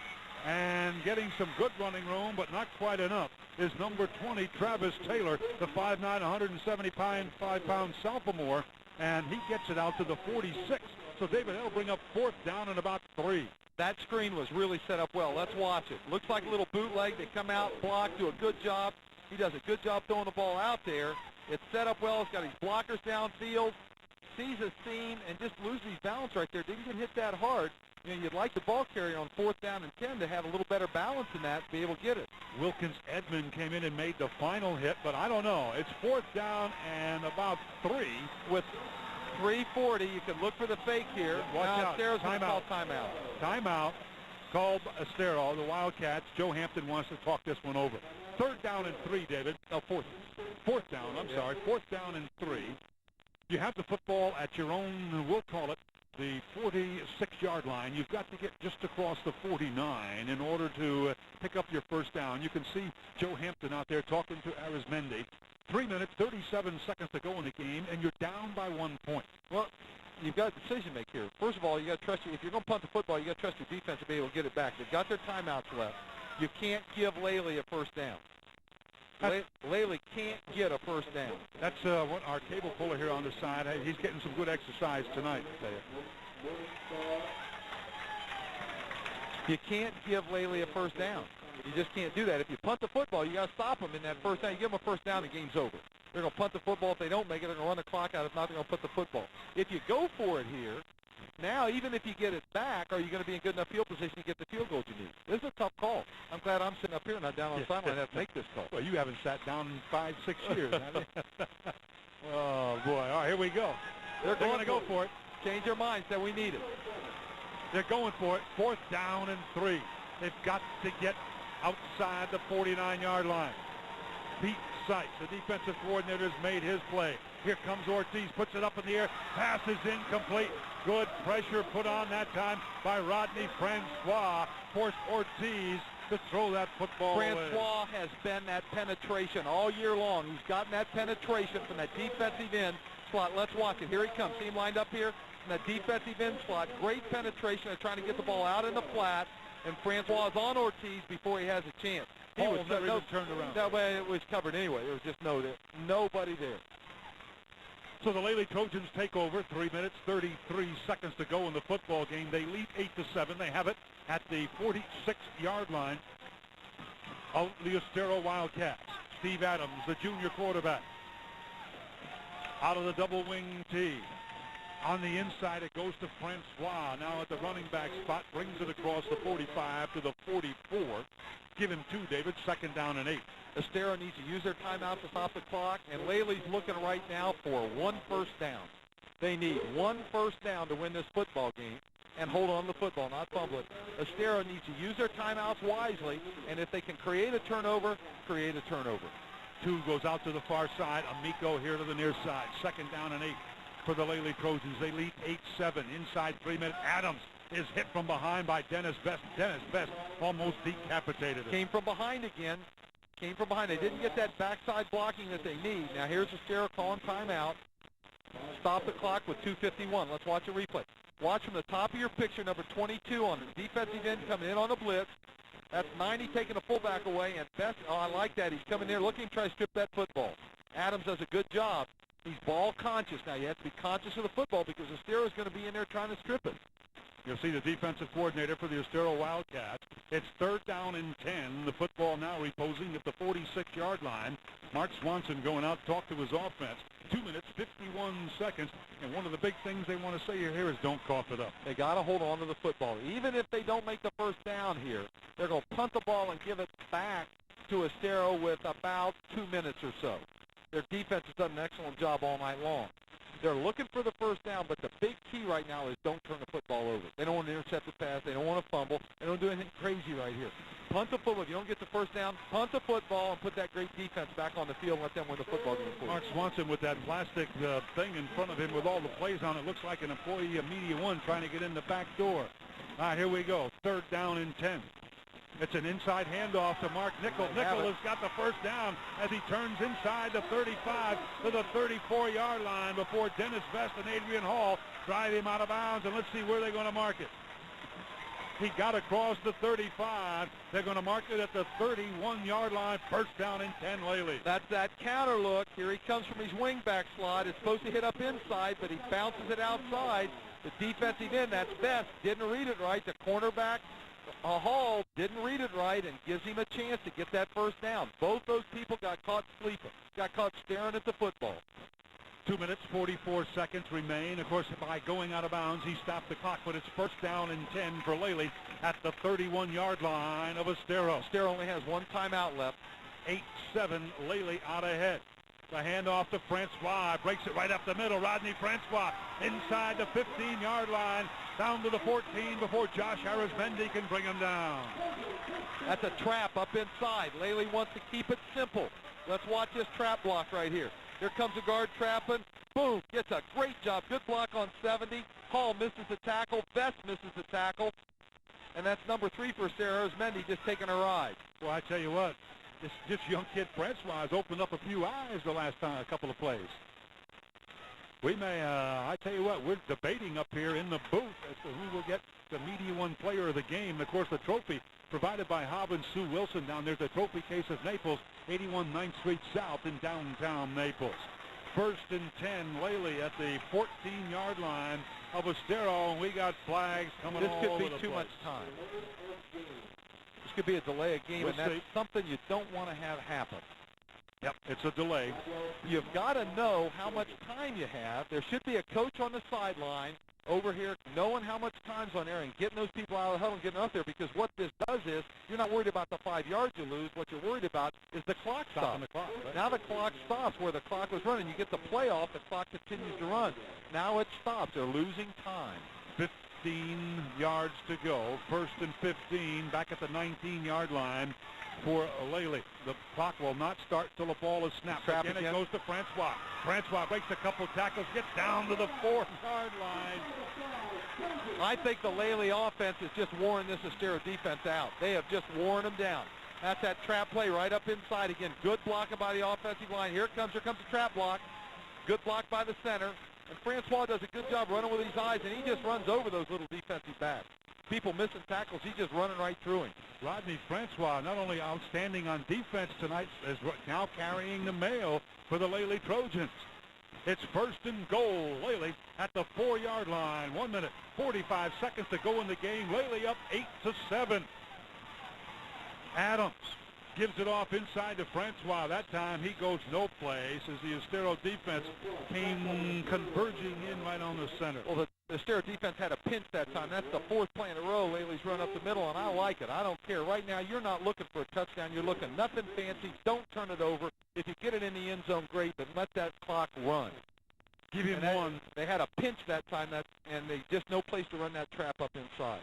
And getting some good running room, but not quite enough, is number 20, Travis Taylor, the 5'9", 175-pound sophomore. And he gets it out to the 46. So, David, that'll bring up 4th down and about 3. That screen was really set up well. Let's watch it. Looks like a little bootleg. They come out, block, do a good job. He does a good job throwing the ball out there. It's set up well. It's got his blockers downfield. Sees a seam and just loses his balance right there. Didn't get hit that hard. You know, you'd like the ball carrier on 4th down and 10 to have a little better balance in that, to be able to get it. Wilkins Edmond came in and made the final hit, but I don't know. It's 4th down and about 3 with 3:40. You can look for the fake here. Watch out. Estero's going to call timeout. Timeout called Estero, the Wildcats. Joe Hampton wants to talk this one over. 3rd down and 3, David. No, 4th. 4th down, I'm sorry. 4th down and 3. You have the football at your own, we'll call it, the 46-yard line. You've got to get just across the 49 in order to pick up your first down. You can see Joe Hampton out there talking to Arizmendi. 3 minutes, 37 seconds to go in the game, and you're down by 1 point. Well, you've got a decision to make here. First of all, you got to trust if you're going to punt the football, you got to trust your defense to be able to get it back. They've got their timeouts left. You can't give Lely a first down. Lely can't get a first down. That's what our cable puller here on the side. He's getting some good exercise tonight, I tell you. You can't give Lely a first down. You just can't do that. If you punt the football, you got to stop them in that first down. You give them a first down, the game's over. They're going to punt the football. If they don't make it, they're going to run the clock out. If not, they're going to put the football. If you go for it here, now even if you get it back, are you going to be in good enough field position to get the field goals you need? This is a tough call. I'm glad I'm sitting up here, not down on the sideline. I have to make this call. Well, you haven't sat down in 5, 6 years, have you? Oh, boy. All right, here we go. They're going to go for it. Change their minds that we need it. They're going for it. 4th down and 3. They've got to get outside the 49-yard line. Pete Seitz, the defensive coordinator, has made his play. Here comes Ortiz, puts it up in the air. Pass is incomplete. Good pressure put on that time by Rodney Francois. Forced Ortiz to throw that football away. Francois has been that penetration all year long. He's gotten that penetration from that defensive end slot. Let's watch it. Here he comes. See him lined up here in the defensive end slot. Great penetration of trying to get the ball out in the flat. And Francois is on Ortiz before he has a chance. He was never even turned around. That way it was covered anyway. There was just nobody there. So the Lely Trojans take over. 3 minutes, 33 seconds to go in the football game. They lead 8-7. They have it at the 46-yard line of the Estero Wildcats. Steve Adams, the junior quarterback. Out of the double wing tee. On the inside, it goes to Francois. Now at the running back spot, brings it across the 45 to the 44. Give him 2, David. 2nd down and 8. Estero needs to use their timeout to stop the clock, and Lely's looking right now for 1 first down. They need 1 first down to win this football game and hold on to the football, not fumble it. Estero needs to use their timeouts wisely, and if they can create a turnover, create a turnover. 2 goes out to the far side. Amico here to the near side. 2nd down and 8 for the Lely Trojans. They lead 8-7. Inside 3 minutes. Adams is hit from behind by Dennis Best. Dennis Best almost decapitated him. Came from behind again. Came from behind. They didn't get that backside blocking that they need. Now here's Estero calling timeout. Stop the clock with 2:51. Let's watch a replay. Watch from the top of your picture, number 22 on the defensive end coming in on the blitz. That's 90 taking the fullback away, and Best, oh, I like that. He's coming there looking to try to strip that football. Adams does a good job. He's ball conscious. Now you have to be conscious of the football because Estero is going to be in there trying to strip it. You'll see the defensive coordinator for the Estero Wildcats. It's 3rd down and 10. The football now reposing at the 46-yard line. Mark Swanson going out to talk to his offense. 2 minutes, 51 seconds. And one of the big things they want to say here is don't cough it up. They got to hold on to the football. Even if they don't make the first down here, they're going to punt the ball and give it back to Estero with about 2 minutes or so. Their defense has done an excellent job all night long. They're looking for the first down, but the big key right now is don't turn the football over. They don't want to intercept the pass. They don't want to fumble. They don't do anything crazy right here. Punt the football. If you don't get the first down, punt the football and put that great defense back on the field and let them win the football game for you. Mark Swanson with that plastic thing in front of him with all the plays on it. Looks like an employee of Media One trying to get in the back door. All right, here we go. 3rd down and 10. It's an inside handoff to Mark Nickel. Nickel has got the first down as he turns inside the 35 to the 34-yard line before Dennis Best and Adrian Hall drive him out of bounds. And let's see where they're going to mark it. He got across the 35. They're going to mark it at the 31-yard line. First down and 10, Lely. That's that counter look. Here he comes from his wingback slot. It's supposed to hit up inside, but he bounces it outside. The defensive end, that's Best, didn't read it right. The cornerback, Hall, didn't read it right and gives him a chance to get that first down. Both those people got caught sleeping, got caught staring at the football. 2 minutes, 44 seconds remain. Of course, by going out of bounds, he stopped the clock, but it's first down and 10 for Lely at the 31-yard line of Estero. Estero only has 1 timeout left. 8-7, Lely out ahead. The handoff to Francois, breaks it right up the middle. Rodney Francois inside the 15-yard line, down to the 14 before Josh Harris-Mendy can bring him down. That's a trap up inside. Lely wants to keep it simple. Let's watch this trap block right here. Here comes the guard trapping. Boom, gets a great job. Good block on 70. Hall misses the tackle. Best misses the tackle. And that's number 3 for Harris-Mendy just taking a ride. Well, I tell you what, this young kid Francois has opened up a few eyes the last a couple of plays. We may, I tell you what, we're debating up here in the booth as to who will get the Media One Player of the Game. Of course, the trophy provided by Hobb and Sue Wilson down there, the trophy case of Naples, 81 9th Street South in downtown Naples. First and 10, Lely at the 14-yard line of Estero, and we got flags coming all over the place. This could be too much time. This could be a delay of game, and that's something you don't want to have happen. Yep, it's a delay. You've got to know how much time you have. There should be a coach on the sideline over here knowing how much time's on there and getting those people out of the huddle and getting up there, because what this does is you're not worried about the 5 yards you lose. What you're worried about is the clock stops. Right? Now the clock stops where the clock was running. You get the play off, the clock continues to run. Now it stops. They're losing time. 15 yards to go. First and 15 back at the 19-yard line for Lely. The clock will not start till the ball is snapped. Again, it goes to Francois. Francois breaks a couple tackles, gets down to the 4-yard line. I think the Lely offense is just wearing this Estero defense out. They have just worn them down. That's that trap play right up inside. Again, good blocking by the offensive line. Here comes the trap block. Good block by the center. And Francois does a good job running with his eyes, and he just runs over those little defensive backs. People missing tackles, he's just running right through him. Rodney Francois, not only outstanding on defense tonight, is now carrying the mail for the Lely Trojans. It's first and goal. Lely at the 4-yard line. 1 minute, 45 seconds to go in the game. Lely up 8-7. Adams Gives it off inside to Francois. That time he goes no place as the Estero defense came converging in right on the center. Well, the Estero defense had a pinch that time. That's the fourth play in a row. Lely's run up the middle, and I like it. I don't care. Right now, you're not looking for a touchdown. You're looking nothing fancy. Don't turn it over. If you get it in the end zone, great, but let that clock run. Give him one. They had a pinch that time, and they just no place to run that trap up inside.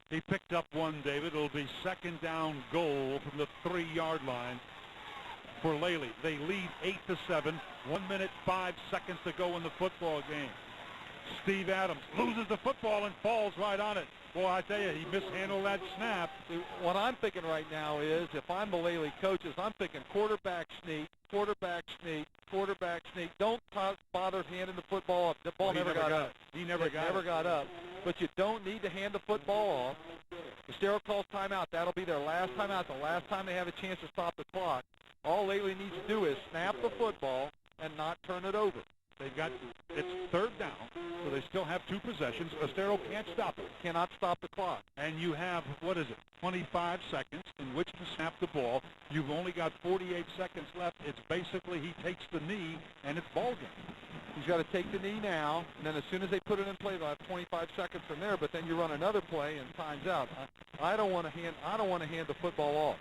He picked up one, David. It'll be second down goal from the 3-yard line for Lely. They lead 8-7. 1 minute, 5 seconds to go in the football game. Steve Adams loses the football and falls right on it. Boy, I tell you, he mishandled that snap. What I'm thinking right now is, if I'm the Lely coaches, I'm thinking quarterback sneak, quarterback sneak, quarterback sneak. Don't bother handing the football up. The ball never got up. He never got up. But you don't need to hand the football off. Estero calls timeout. That'll be their last timeout, the last time they have a chance to stop the clock. All Lely needs to do is snap the football and not turn it over. It's third down, so they still have 2 possessions. Estero can't stop it. Cannot stop the clock. And you have, 25 seconds in which to snap the ball. You've only got 48 seconds left. It's basically he takes the knee, and it's ball game. He's got to take the knee now, and then as soon as they put it in play, they'll have 25 seconds from there. But then you run another play and time's out. I don't want to hand the football off.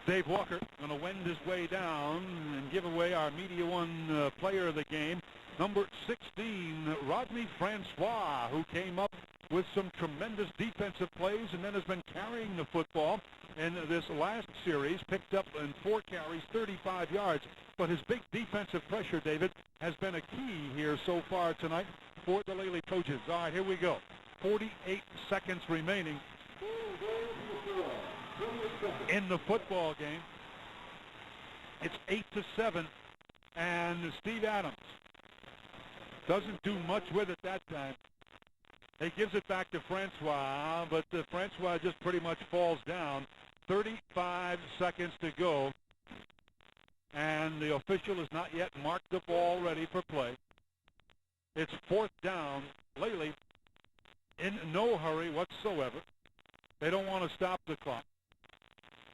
Dave Walker going to wend his way down and give away our Media One player of the game, number 16, Rodney Francois, who came up with some tremendous defensive plays and then has been carrying the football in this last series, picked up in 4 carries, 35 yards. But his big defensive pressure, David, has been a key here so far tonight for the Lely Trojans. All right, here we go. 48 seconds remaining in the football game. It's 8-7, and Steve Adams doesn't do much with it that time. He gives it back to Francois, but Francois just pretty much falls down. 35 seconds to go, and the official has not yet marked the ball ready for play. It's fourth down. Lely in no hurry whatsoever. They don't want to stop the clock.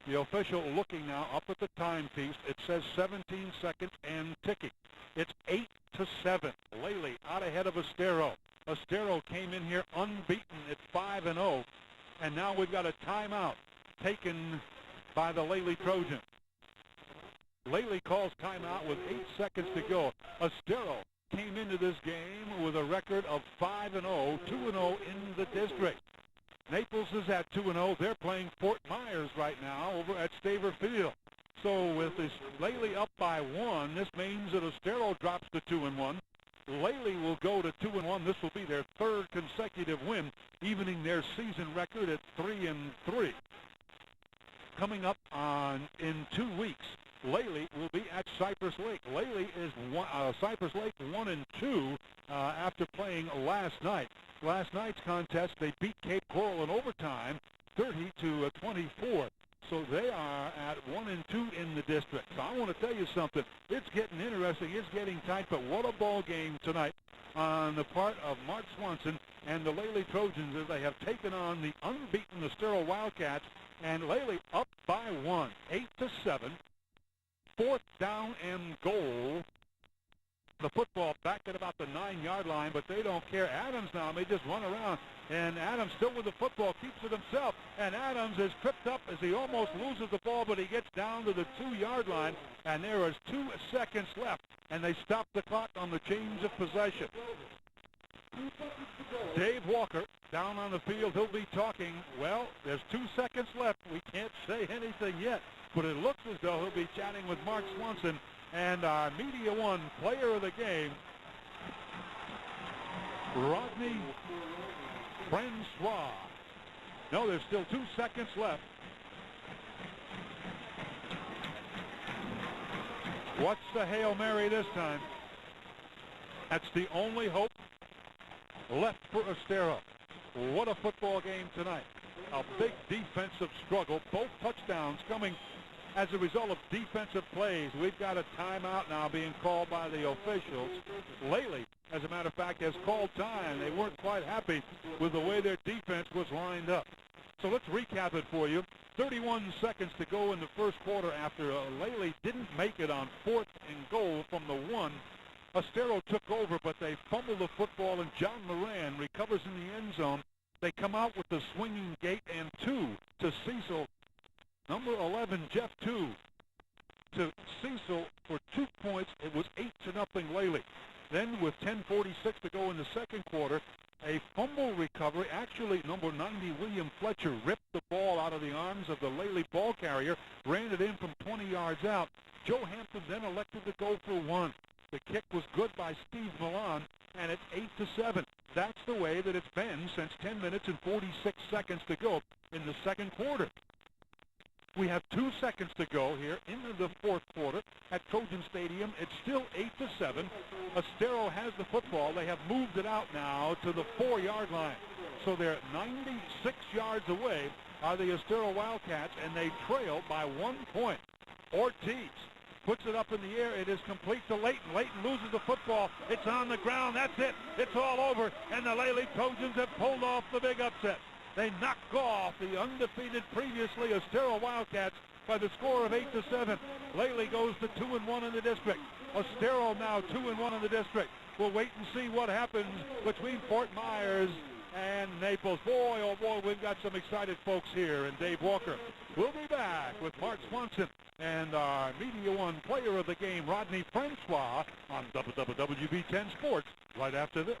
The official looking now up at the timepiece. It says 17 seconds and ticking. It's 8-7. Lely out ahead of Estero. Estero came in here unbeaten at 5-0, and now we've got a timeout taken by the Lely Trojans. Lely calls timeout with 8 seconds to go. Estero came into this game with a record of 5-0, 2-0 in the district. Naples is at 2-0. They're playing Fort Myers right now over at Staver Field. So with this Lely up by 1, this means that Estero drops to 2-1. Lely will go to 2-1. This will be their 3rd consecutive win, evening their season record at 3-3. Coming up in 2 weeks, Lely will be at Cypress Lake. Lely is Cypress Lake 1-2 after playing last night. Last night's contest, they beat Cape Coral in overtime, 30-24. So they are at 1-2 in the district. So I want to tell you something. It's getting interesting. It's getting tight. But what a ball game tonight on the part of Mark Swanson and the Lely Trojans as they have taken on the unbeaten Estero Wildcats. And Lely up by 1, 8-7. Fourth down and goal. The football back at about the 9-yard line, but they don't care. Adams now may just run around, and Adams still with the football, keeps it himself, and Adams is tripped up as he almost loses the ball, but he gets down to the 2-yard line, and there is 2 seconds left, and they stop the clock on the change of possession. Dave Walker down on the field. He'll be talking. Well, there's 2 seconds left. We can't say anything yet, but it looks as though he'll be chatting with Mark Swanson and our Media One player of the game, Rodney Francois. No, there's still 2 seconds left. What's the Hail Mary this time? That's the only hope left for Estero. What a football game tonight. A big defensive struggle. Both touchdowns coming as a result of defensive plays. We've got a timeout now being called by the officials. Lely, as a matter of fact, has called time. They weren't quite happy with the way their defense was lined up. So let's recap it for you. 31 seconds to go in the first quarter after Lely didn't make it on 4th and goal from the 1. Estero took over, but they fumbled the football, and John Moran recovers in the end zone. They come out with the swinging gate and 2 to Cecil. Number 11, Jeff 2 to Cecil for 2 points. It was 8-0 Lely. Then with 10:46 to go in the second quarter, a fumble recovery. Actually, number 90, William Fletcher, ripped the ball out of the arms of the Lely ball carrier, ran it in from 20 yards out. Joe Hampton then elected to go for 1. The kick was good by Steve Milan, and it's 8-7. That's the way that it's been since 10 minutes and 46 seconds to go in the second quarter. We have 2 seconds to go here into the fourth quarter at Trojan Stadium. It's still 8-7. Estero has the football. They have moved it out now to the 4-yard line. So they're 96 yards away are the Estero Wildcats, and they trail by 1 point. Ortiz puts it up in the air. It is complete to Layton. Layton loses the football. It's on the ground. That's it. It's all over. And the Lely Trojans have pulled off the big upset. They knock off the undefeated previously Estero Wildcats by the score of 8-7. Lely goes to 2-1 in the district. Estero now 2-1 in the district. We'll wait and see what happens between Fort Myers and Naples. Boy, oh boy, we've got some excited folks here. And Dave Walker. We'll be back with Mark Swanson and our Media One player of the game, Rodney Francois, on WWWB 10 Sports right after this.